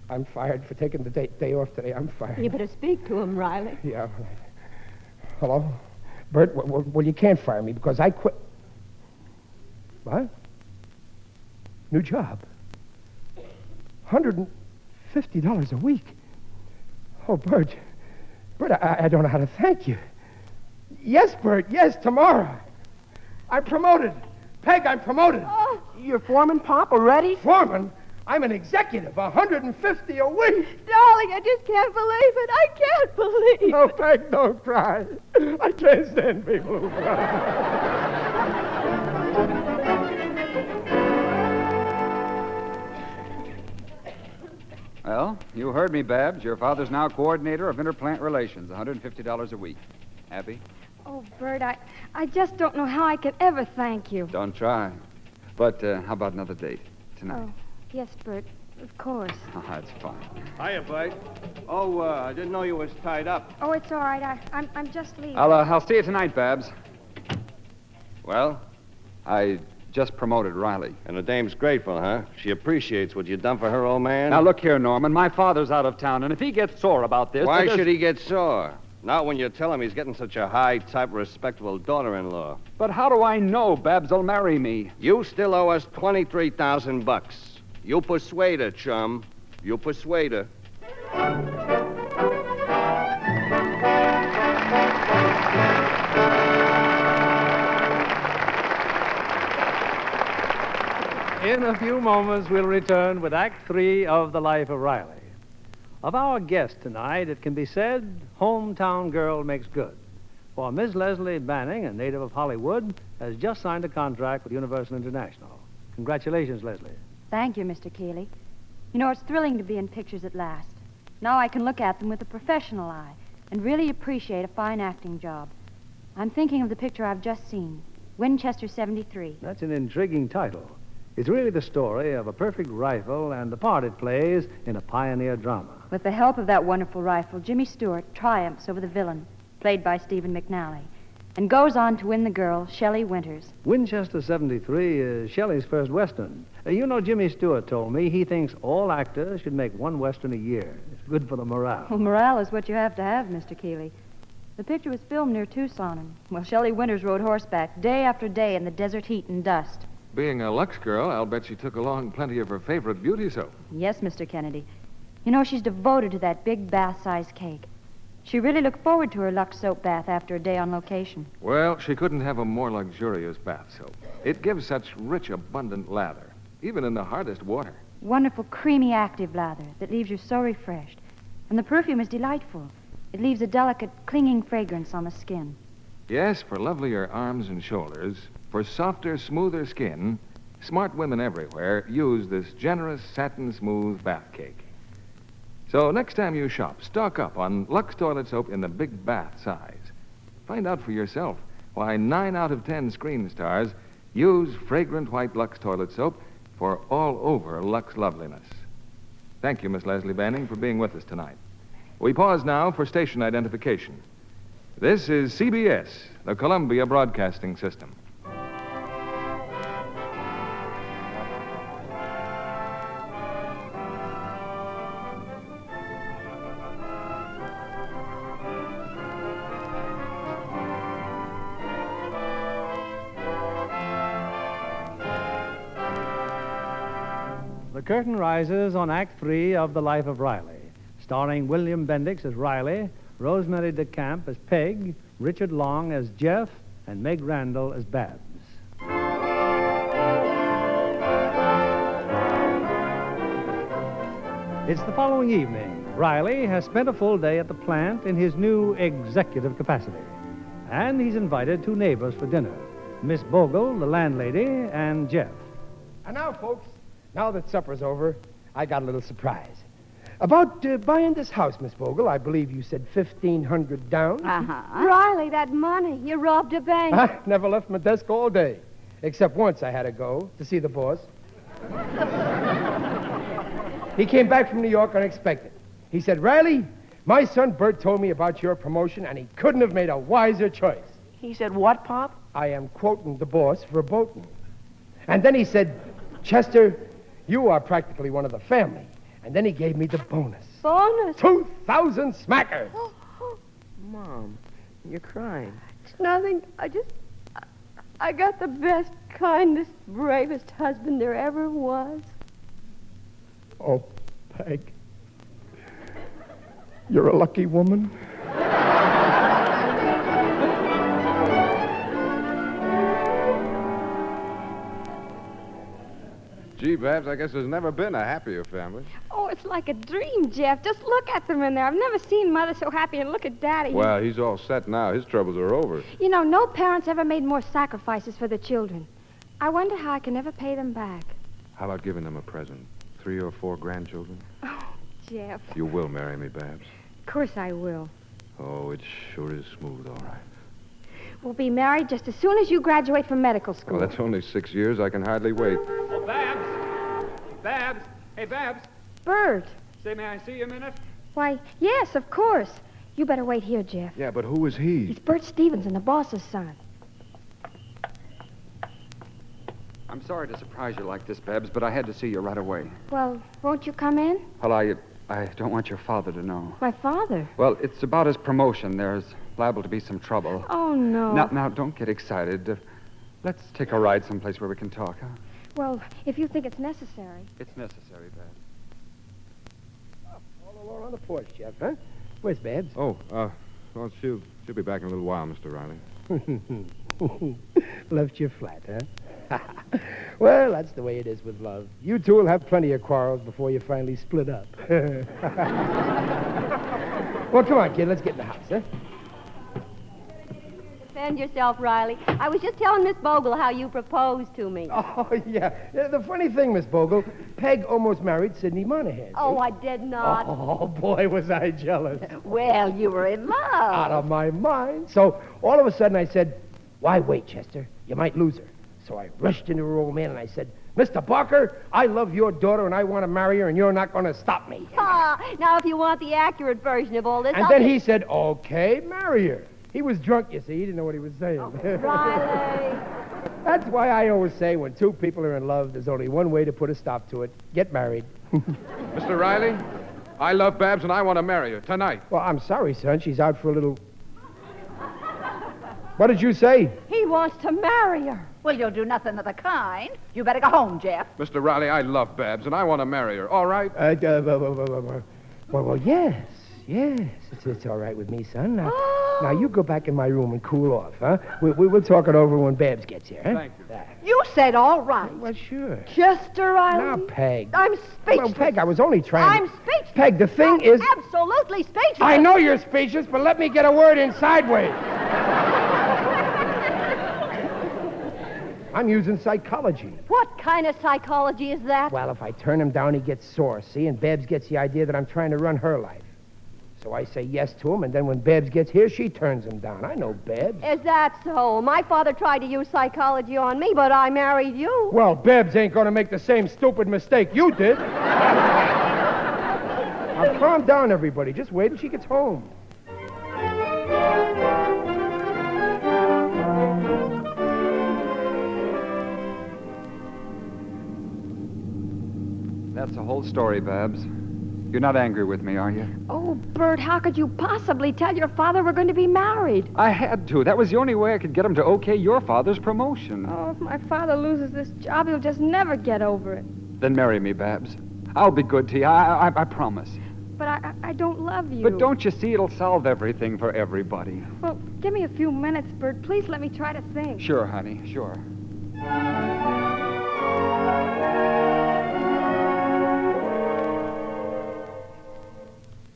I'm fired for taking the day off today. I'm fired. You better speak to him, Riley. Yeah, all right. Hello? Bert, well, you can't fire me because I quit. What? New job. $150 a week. Oh, Bert. Bert, I don't know how to thank you. Yes, Bert, yes, tomorrow. I'm promoted. Peg, I'm promoted. Oh. You're foreman, Pop, already? Foreman? I'm an executive, $150 a week. Darling, I just can't believe it. I can't believe it. Oh, Peg, don't cry. I can't stand people who cry. Well, you heard me, Babs. Your father's now coordinator of interplant relations, $150 a week. Happy? Oh, Bert, I just don't know how I could ever thank you. Don't try. But how about another date tonight? Oh, yes, Bert, of course. Oh, that's fine. Hiya, Bud. Oh, I didn't know you was tied up. Oh, it's all right. I'm just leaving. I'll see you tonight, Babs. Well, I just promoted Riley. And the dame's grateful, huh? She appreciates what you done for her, old man. Now, look here, Norman. My father's out of town, and if he gets sore about this... Why should he get sore? Not when you tell him he's getting such a high-type, respectable daughter-in-law. But how do I know Babs will marry me? You still owe us $23,000. You persuade her, chum. You persuade her. In a few moments, we'll return with Act 3 of The Life of Riley. Of our guest tonight, it can be said, hometown girl makes good. For Miss Leslie Banning, a native of Hollywood, has just signed a contract with Universal International. Congratulations, Leslie. Thank you, Mr. Keeley. You know, it's thrilling to be in pictures at last. Now I can look at them with a professional eye and really appreciate a fine acting job. I'm thinking of the picture I've just seen, Winchester 73. That's an intriguing title. It's really the story of a perfect rifle and the part it plays in a pioneer drama. With the help of that wonderful rifle, Jimmy Stewart triumphs over the villain, played by Stephen McNally, and goes on to win the girl, Shelley Winters. Winchester 73 is Shelley's first Western. You know, Jimmy Stewart told me he thinks all actors should make one Western a year. It's good for the morale. Well, morale is what you have to have, Mr. Keeley. The picture was filmed near Tucson, and, well, Shelley Winters rode horseback day after day in the desert heat and dust. Being a Lux girl, I'll bet she took along plenty of her favorite beauty soap. Yes, Mr. Kennedy. You know, she's devoted to that big bath-sized cake. She really looked forward to her Lux soap bath after a day on location. Well, she couldn't have a more luxurious bath soap. It gives such rich, abundant lather, even in the hardest water. Wonderful, creamy, active lather that leaves you so refreshed. And the perfume is delightful. It leaves a delicate, clinging fragrance on the skin. Yes, for lovelier arms and shoulders, for softer, smoother skin, smart women everywhere use this generous, satin-smooth bath cake. So next time you shop, stock up on Lux toilet soap in the big bath size. Find out for yourself why 9 out of 10 screen stars use fragrant white Lux toilet soap for all-over Lux loveliness. Thank you, Miss Leslie Banning, for being with us tonight. We pause now for station identification. This is CBS, the Columbia Broadcasting System. curtain rises on Act 3 of The Life of Riley, starring William Bendix as Riley, Rosemary DeCamp as Peg, Richard Long as Jeff, and Meg Randall as Babs. It's the following evening. Riley has spent a full day at the plant in his new executive capacity, and he's invited two neighbors for dinner, Miss Bogle, the landlady, and Jeff. And now, folks, now that supper's over, I got a little surprise. About buying this house, Miss Bogle, I believe you said $1,500 down. Uh-huh. Riley, that money. You robbed a bank. I never left my desk all day, except once I had to go to see the boss. He came back from New York unexpected. He said, Riley, my son Bert told me about your promotion, and he couldn't have made a wiser choice. He said what, Pop? I am quoting the boss verboten. And then he said, Chester, you are practically one of the family. And then he gave me the bonus. Bonus? 2,000 smackers. Mom, you're crying. It's nothing. I got the best, kindest, bravest husband there ever was. Oh, Peg, you're a lucky woman. Gee, Babs, I guess there's never been a happier family. Oh, it's like a dream, Jeff. Just look at them in there. I've never seen Mother so happy, and look at Daddy. Well, he's all set now. His troubles are over. You know, no parents ever made more sacrifices for their children. I wonder how I can ever pay them back. How about giving them a present? 3 or 4 grandchildren? Oh, Jeff. You will marry me, Babs. Of course I will. Oh, it sure is smooth, all right. We'll be married just as soon as you graduate from medical school. Well, that's only 6 years. I can hardly wait. Oh, Babs! Babs! Hey, Babs! Bert. Say, may I see you a minute? Why, yes, of course. You better wait here, Jeff. Yeah, but who is he? He's Bert Stevenson, the boss's son. I'm sorry to surprise you like this, Babs, but I had to see you right away. Well, won't you come in? Well, I don't want your father to know. My father? Well, it's about his promotion. There's liable to be some trouble. Oh, no. Now, don't get excited. Let's take a ride someplace where we can talk, huh? Well, if you think it's necessary. It's necessary, Babs. All alone on the porch, Jeff, huh? Where's Babs? Oh, well, she'll be back in a little while, Mr. Riley. Left you flat, huh? Well, that's the way it is with love. You two will have plenty of quarrels before you finally split up. Well, come on, kid. Let's get in the house, huh? Defend yourself, Riley. I was just telling Miss Bogle how you proposed to me. Oh, yeah. The funny thing, Miss Bogle, Peg almost married Sidney Monahan. Oh, I did not. Oh, boy, was I jealous. Well, you were in love. Out of my mind. So, all of a sudden, I said, why wait, Chester? You might lose her. So I rushed into her old man and I said, Mr. Barker, I love your daughter and I want to marry her and you're not going to stop me. Now, if you want the accurate version of all this... And then he said, okay, marry her. He was drunk, you see. He didn't know what he was saying. Oh, Riley. That's why I always say when two people are in love, there's only one way to put a stop to it. Get married. Mr. Riley, I love Babs and I want to marry her tonight. Well, I'm sorry, son. She's out for a little... What did you say? He wants to marry her. Well, you'll do nothing of the kind. You better go home, Jeff. Mr. Riley, I love Babs and I want to marry her. All right? Well, yes. It's all right with me, son. Now, you go back in my room and cool off, huh? We'll talk it over when Babs gets here, huh? Thank you. You said all right. Well, sure. Chester Riley. Now, Peg. I'm speechless. Well, Peg, I was only trying I'm speechless. Peg, the thing is... absolutely speechless. I know you're speechless, but let me get a word in sideways. I'm using psychology. What kind of psychology is that? Well, if I turn him down, he gets sore, see? And Babs gets the idea that I'm trying to run her life. So I say yes to him, and then when Babs gets here, she turns him down. I know Babs. Is that so? My father tried to use psychology on me, but I married you. Well, Babs ain't going to make the same stupid mistake you did. Now, calm down, everybody. Just wait till she gets home. That's the whole story, Babs. You're not angry with me, are you? Oh, Bert, how could you possibly tell your father we're going to be married? I had to. That was the only way I could get him to okay your father's promotion. Oh, if my father loses this job, he'll just never get over it. Then marry me, Babs. I'll be good to you. I promise. But I don't love you. But don't you see it'll solve everything for everybody? Well, give me a few minutes, Bert. Please let me try to think. Sure, honey, sure.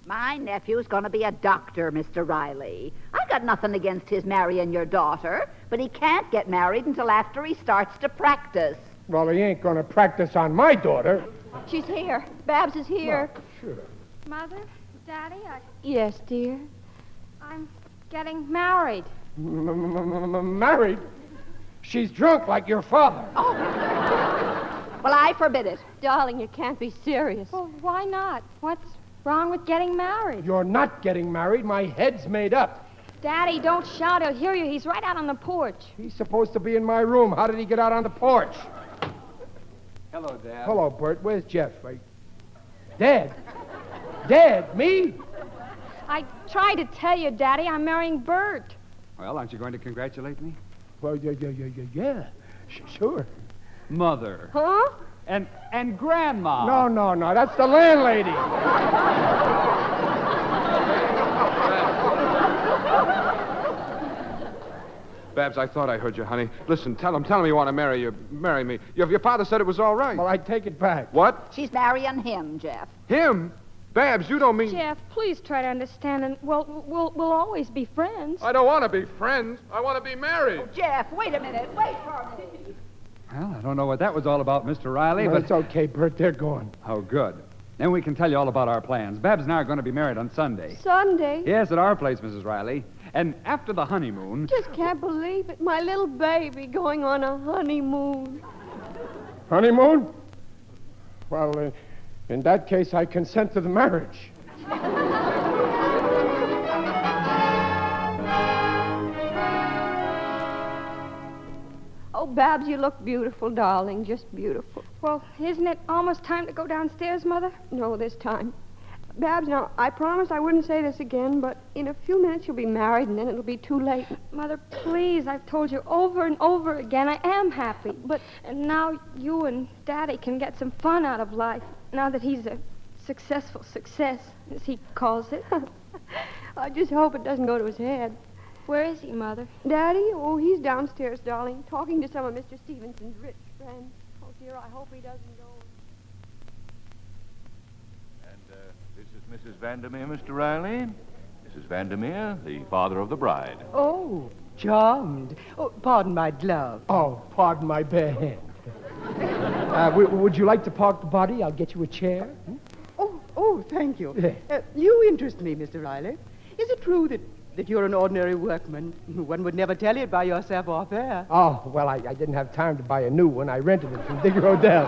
My nephew's going to be a doctor, Mr. Riley. I got nothing against his marrying your daughter, but he can't get married until after he starts to practice. Well, he ain't gonna practice on my daughter. She's here. Babs is here. Sure. Mother, Daddy, Yes, dear. I'm getting married. Married? She's drunk like your father. Oh. Well, I forbid it. Darling, you can't be serious. Well, why not? What's wrong with getting married? You're not getting married. My head's made up. Daddy, don't shout. He'll hear you. He's right out on the porch. He's supposed to be in my room. How did he get out on the porch? Hello, Dad. Hello, Bert. Where's Jeff? Dad? Dad? Me? I tried to tell you, Daddy, I'm marrying Bert. Well, aren't you going to congratulate me? Well, yeah. Sure. Mother. Huh? And Grandma. No. That's the landlady. Babs, I thought I heard you, honey. Listen, tell him you want to marry me. Your father said it was all right. Well, I take it back. What? She's marrying him, Jeff. Him? Babs, you don't mean... Jeff, please try to understand, and we'll always be friends. I don't want to be friends. I want to be married. Oh, Jeff, wait a minute. Wait for a minute. Well, I don't know what that was all about, Mr. Riley, No, but... it's okay, Bert. They're gone. Oh, good. Then we can tell you all about our plans. Babs and I are going to be married on Sunday. Sunday? Yes, at our place, Mrs. Riley. And after the honeymoon... Just can't believe it. My little baby going on a honeymoon. Honeymoon? Well, in that case, I consent to the marriage. Oh, Babs, you look beautiful, darling. Just beautiful. Well, isn't it almost time to go downstairs, Mother? No, this time. Babs, now, I promised I wouldn't say this again, but in a few minutes you'll be married, and then it'll be too late. Mother, please, I've told you over and over again I am happy. And now you and Daddy can get some fun out of life, now that he's a successful success, as he calls it. I just hope it doesn't go to his head. Where is he, Mother? Daddy? Oh, he's downstairs, darling, talking to some of Mr. Stevenson's rich friends. Oh, dear, I hope he doesn't go. This is Mrs. Vandermeer, Mr. Riley. Mrs. Vandermeer, the father of the bride. Oh, charmed. Oh, pardon my glove. Oh, pardon my bare hand. Would you like to park the body? I'll get you a chair. Oh, thank you. You interest me, Mr. Riley. Is it true that you're an ordinary workman? One would never tell it by your savoir-faire. Oh, well, I didn't have time to buy a new one. I rented it from Digger Odell.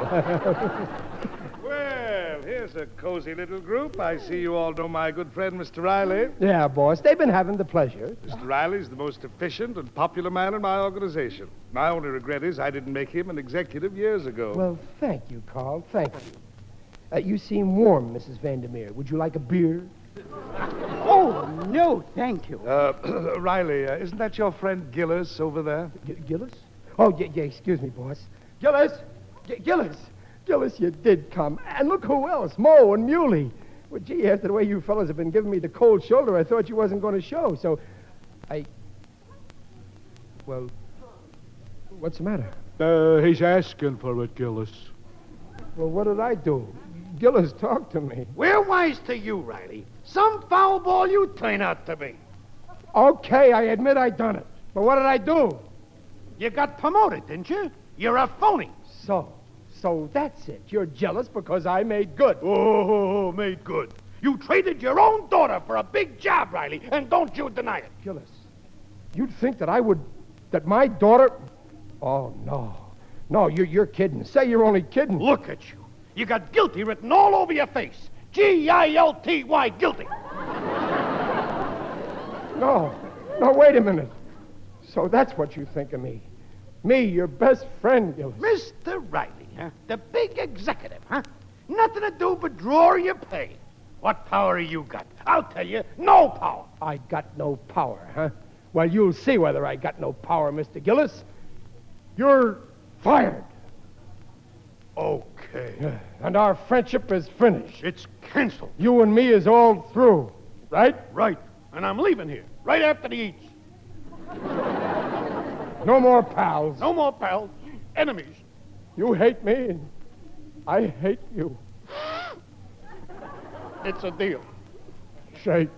Well, here's a cozy little group. I see you all know my good friend, Mr. Riley. Yeah, boss. They've been having the pleasure. Mr. Riley's the most efficient and popular man in my organization. My only regret is I didn't make him an executive years ago. Well, thank you, Carl. Thank you. You seem warm, Mrs. Vandermeer. Would you like a beer? Oh, no, thank you. Riley, isn't that your friend Gillis over there? Gillis? Oh, yeah, excuse me, boss. Gillis! Gillis! Gillis, you did come. And look who else, Mo and Muley. Well, gee, after the way you fellas have been giving me the cold shoulder, I thought you wasn't going to show, so Well, what's the matter? He's asking for it, Gillis. Well, what did I do? Gillis talked to me. We're wise to you, Riley. Some foul ball you turn out to be. Okay, I admit I done it. But what did I do? You got promoted, didn't you? You're a phony. So that's it. You're jealous because I made good. Oh, made good. You traded your own daughter for a big job, Riley, and don't you deny it. Gillis, you'd think that my daughter... Oh, no. No, you're kidding. Say you're only kidding. Look at you. You got guilty written all over your face. G-I-L-T-Y, guilty. No, wait a minute. So that's what you think of me. Me, your best friend, Gillis. Mr. Riley, huh? The big executive, huh? Nothing to do but draw your pay. What power you got? I'll tell you, no power. I got no power, huh? Well, you'll see whether I got no power, Mr. Gillis. You're fired. Okay. And our friendship is finished. It's canceled. You and me is all through, right? Right. And I'm leaving here right after the eats. No more pals. No more pals. Enemies. You hate me, and I hate you. It's a deal. Shake.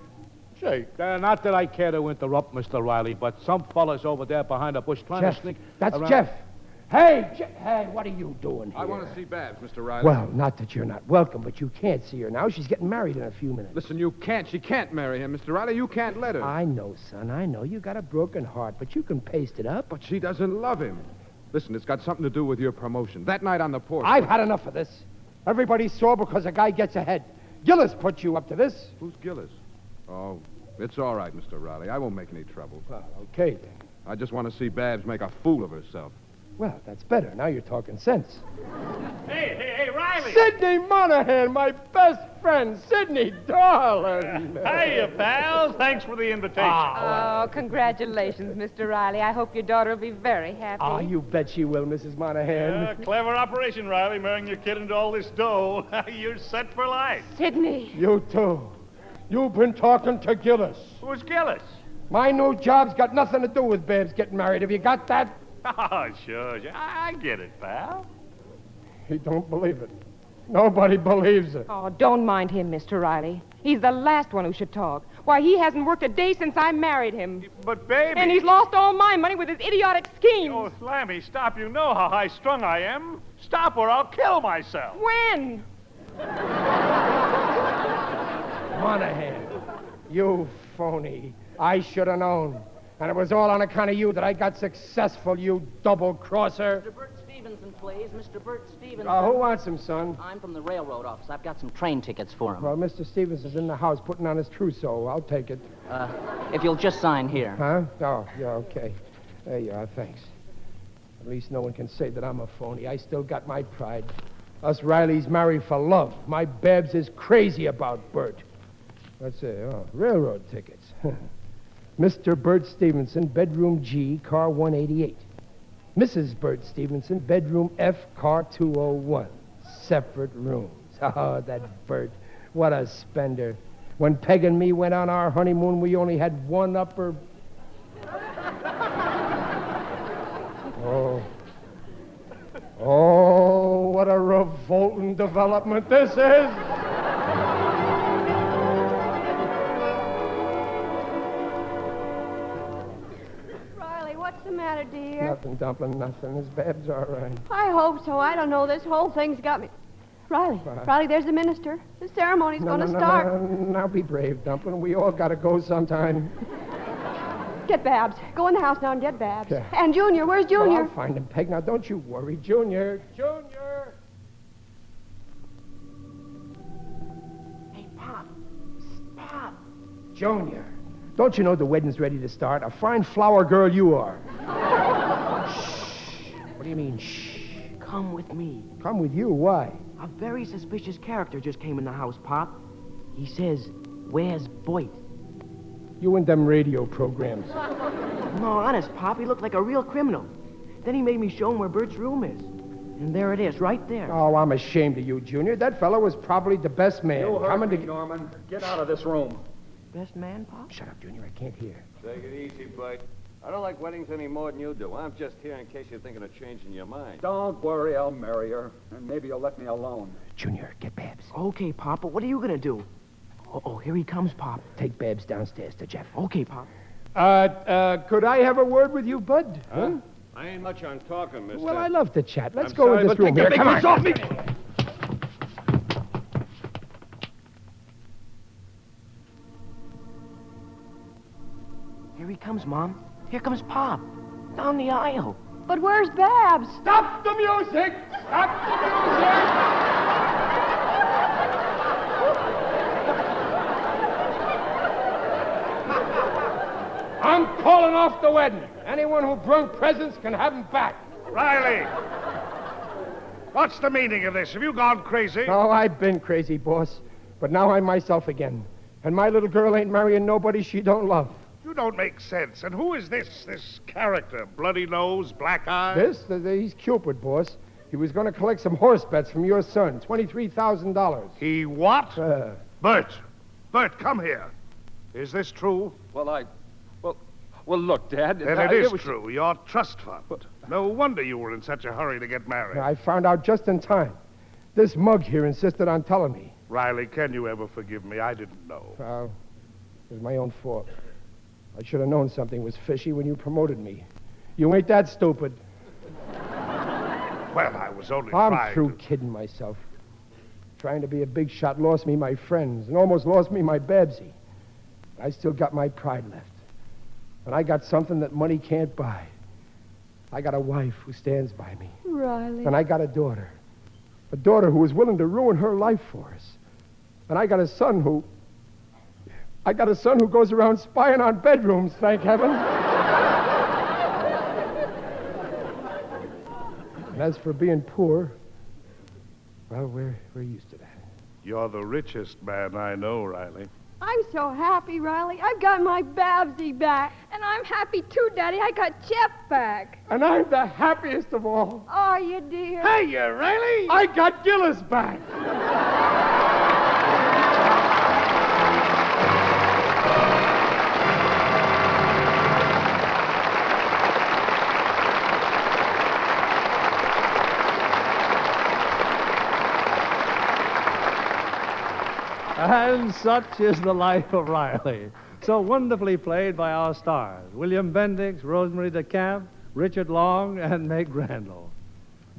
Shake. Not that I care to interrupt, Mr. Riley, but some fellas over there behind the bush trying Jeff. to sneak. That's around. Jeff. Hey, hey, what are you doing here? I want to see Babs, Mr. Riley. Well, not that you're not welcome, but you can't see her now. She's getting married in a few minutes. Listen, you can't. She can't marry him, Mr. Riley. You can't let her. I know, son. I know. You got a broken heart, but you can paste it up. But she doesn't love him. Listen, it's got something to do with your promotion. That night on the porch. I've had enough of this. Everybody's sore because a guy gets ahead. Gillis put you up to this. Who's Gillis? Oh, it's all right, Mr. Riley. I won't make any trouble. Well, okay, then. I just want to see Babs make a fool of herself. Well, that's better. Now you're talking sense. Hey, Riley! Sidney Monahan, my best friend. Sidney, darling. Hiya, pals. Thanks for the invitation. Oh, congratulations, Mr. Riley. I hope your daughter will be very happy. Oh, you bet she will, Mrs. Monahan. Clever operation, Riley, marrying your kid into all this dough. You're set for life. Sydney. You too. You've been talking to Gillis. Who's Gillis? My new job's got nothing to do with Babs getting married. Have you got that? Oh, sure. I get it, pal. He don't believe it. Nobody believes it. Oh, don't mind him, Mr. Riley. He's the last one who should talk. Why, he hasn't worked a day since I married him. But, baby... And he's lost all my money with his idiotic schemes. Oh, Slammy, stop. You know how high-strung I am. Stop or I'll kill myself. When? Monahan, you phony. I should have known. And it was all on account of you that I got successful, you double-crosser. Mr. Bert Stevenson, please. Mr. Bert Stevenson. Who wants him, son? I'm from the railroad office. I've got some train tickets for him. Well, Mr. Stevenson's in the house putting on his trousseau. I'll take it. If you'll just sign here. Huh? Oh, yeah, okay. There you are, thanks. At least no one can say that I'm a phony. I still got my pride. Us Rileys marry for love. My Babs is crazy about Bert. Let's see. Oh, railroad tickets. Mr. Bert Stevenson, bedroom G, car 188. Mrs. Bert Stevenson, bedroom F, car 201. Separate rooms. Oh, that Bert. What a spender. When Peg and me went on our honeymoon, we only had one upper... Oh, what a revolting development this is. What's the matter, dear? Nothing, Dumpling, nothing. His Bab's all right. I hope so. I don't know. This whole thing's got me. Riley, Riley, there's the minister. The ceremony's going to start. Now be brave, Dumpling. We all got to go sometime. Get Babs. Go in the house now and get Babs. Yeah. And Junior, where's Junior? Well, I'll find him, Peg. Now, don't you worry. Junior! Junior! Hey, Pop. Pop. Junior. Don't you know the wedding's ready to start? A fine flower girl you are. Shh. What do you mean, shh? Come with me. Come with you? Why? A very suspicious character just came in the house, Pop. He says, "Where's Boyd?" You and them radio programs. No, honest, Pop. He looked like a real criminal. Then he made me show him where Bert's room is. And there it is, right there. Oh, I'm ashamed of you, Junior. That fellow was probably the best man. You heard me, Norman. Get out of this room. Best man, Pop? Shut up, Junior. I can't hear. Take it easy, Bud. I don't like weddings any more than you do. I'm just here in case you're thinking of changing your mind. Don't worry, I'll marry her. And maybe you'll let me alone. Junior, get Babs. Okay, Pop, but what are you going to do? Oh, here he comes, Pop. Take Babs downstairs to Jeff. Okay, Pop. Could I have a word with you, Bud? Huh? I ain't much on talking, mister. Well, I love to chat. Let's I'm go sorry, in this but room take here. the Come big on. off me. Here he comes, Mom. Here comes Pop. Down the aisle. But where's Babs? Stop the music! Stop the music! I'm calling off the wedding. Anyone who brung presents can have them back. Riley! What's the meaning of this? Have you gone crazy? Oh, I've been crazy, boss. But now I'm myself again. And my little girl ain't marrying nobody she don't love. You don't make sense. And who is this character? Bloody nose, black eyes? He's Cupid, boss. He was going to collect some horse bets from your son, $23,000. He what? Bert, come here. Is this true? Well, look, Dad. Then it is true. Your trust fund. No wonder you were in such a hurry to get married. I found out just in time. This mug here insisted on telling me. Riley, can you ever forgive me? I didn't know. It was my own fault. I should have known something was fishy when you promoted me. You ain't that stupid. Well, I was only trying. I'm through kidding myself. Trying to be a big shot lost me my friends and almost lost me my Babsy. I still got my pride left. And I got something that money can't buy. I got a wife who stands by me. Riley. And I got a daughter. A daughter who was willing to ruin her life for us. And I got a son who goes around spying on bedrooms, thank heaven. And as for being poor, well, we're used to that. You're the richest man I know, Riley. I'm so happy, Riley. I've got my Babsy back. And I'm happy too, Daddy. I got Jeff back. And I'm the happiest of all. Are you, dear? Hey, you Riley! I got Gillis back. And such is the life of Riley. So wonderfully played by our stars, William Bendix, Rosemary DeCamp, Richard Long, and Meg Randall.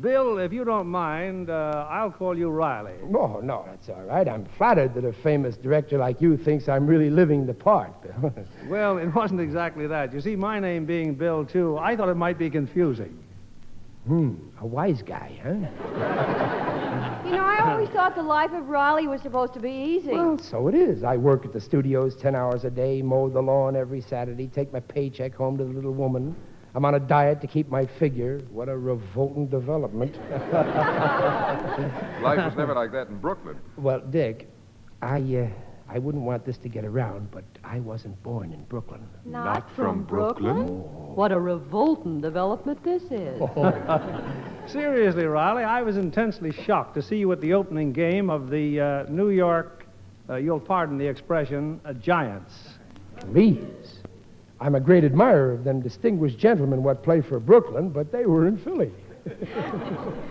Bill, if you don't mind, I'll call you Riley. No, that's all right. I'm flattered that a famous director like you thinks I'm really living the part, Bill. Well, it wasn't exactly that. You see, my name being Bill, too, I thought it might be confusing. A wise guy, huh? You know, I always thought the life of Riley was supposed to be easy. Well, so it is. I work at the studios 10 hours a day, mow the lawn every Saturday, take my paycheck home to the little woman. I'm on a diet to keep my figure. What a revolting development. Life was never like that in Brooklyn. Well, Dick, I wouldn't want this to get around, but I wasn't born in Brooklyn. Not from Brooklyn? What a revolting development this is. Seriously, Riley, I was intensely shocked to see you at the opening game of the New York, you'll pardon the expression, Giants. Please. I'm a great admirer of them distinguished gentlemen what play for Brooklyn, but they were in Philly.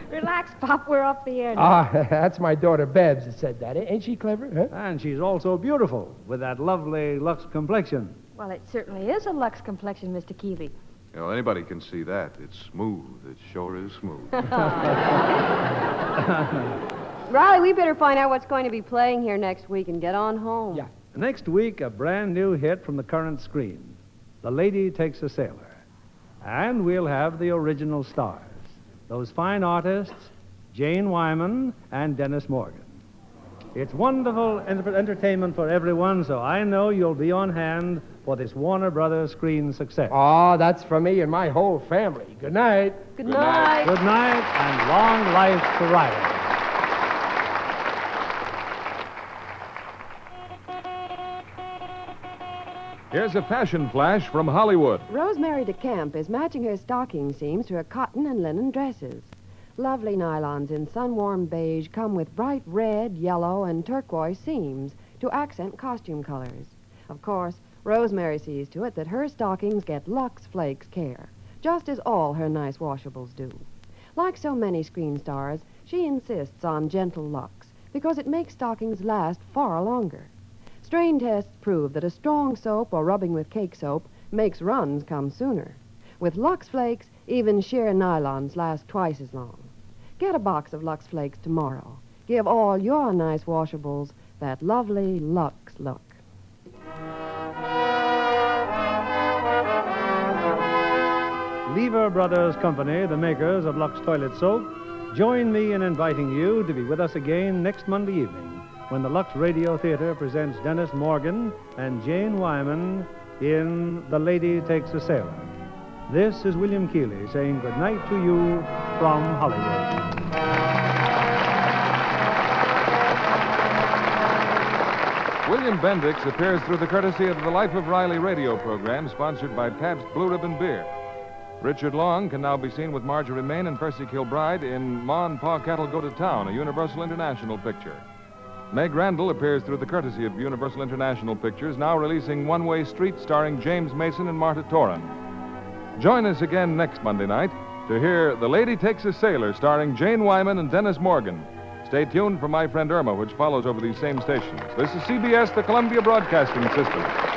Relax, Pop. We're off the air now. That's my daughter Babs that said that. Ain't she clever, huh? And she's also beautiful, with that lovely Lux complexion. Well, it certainly is a Lux complexion, Mr. Keeley. You know, anybody can see that. It's smooth. It sure is smooth. Riley, we better find out what's going to be playing here next week and get on home. Yeah. Next week, a brand new hit from the current screen, The Lady Takes a Sailor. And we'll have the original stars, those fine artists, Jane Wyman and Dennis Morgan. It's wonderful entertainment for everyone, so I know you'll be on hand for this Warner Brothers screen success. Oh, that's for me and my whole family. Good night. Good night. Good night, and long life to Riley. Here's a fashion flash from Hollywood. Rosemary DeCamp is matching her stocking seams to her cotton and linen dresses. Lovely nylons in sun-warmed beige come with bright red, yellow, and turquoise seams to accent costume colors. Of course, Rosemary sees to it that her stockings get Lux Flakes care, just as all her nice washables do. Like so many screen stars, she insists on gentle Lux because it makes stockings last far longer. Strain tests prove that a strong soap or rubbing with cake soap makes runs come sooner. With Lux Flakes, even sheer nylons last twice as long. Get a box of Lux Flakes tomorrow. Give all your nice washables that lovely Lux look. Lever Brothers Company, the makers of Lux Toilet Soap, join me in inviting you to be with us again next Monday evening when the Lux Radio Theater presents Dennis Morgan and Jane Wyman in The Lady Takes a Sailor. This is William Keeley saying good night to you from Hollywood. William Bendix appears through the courtesy of the Life of Riley radio program sponsored by Pabst Blue Ribbon Beer. Richard Long can now be seen with Marjorie Main and Percy Kilbride in Ma and Pa Cattle Go to Town, a Universal International picture. Meg Randall appears through the courtesy of Universal International Pictures, now releasing One Way Street starring James Mason and Marta Toran. Join us again next Monday night to hear The Lady Takes a Sailor starring Jane Wyman and Dennis Morgan. Stay tuned for My Friend Irma, which follows over these same stations. This is CBS, the Columbia Broadcasting System.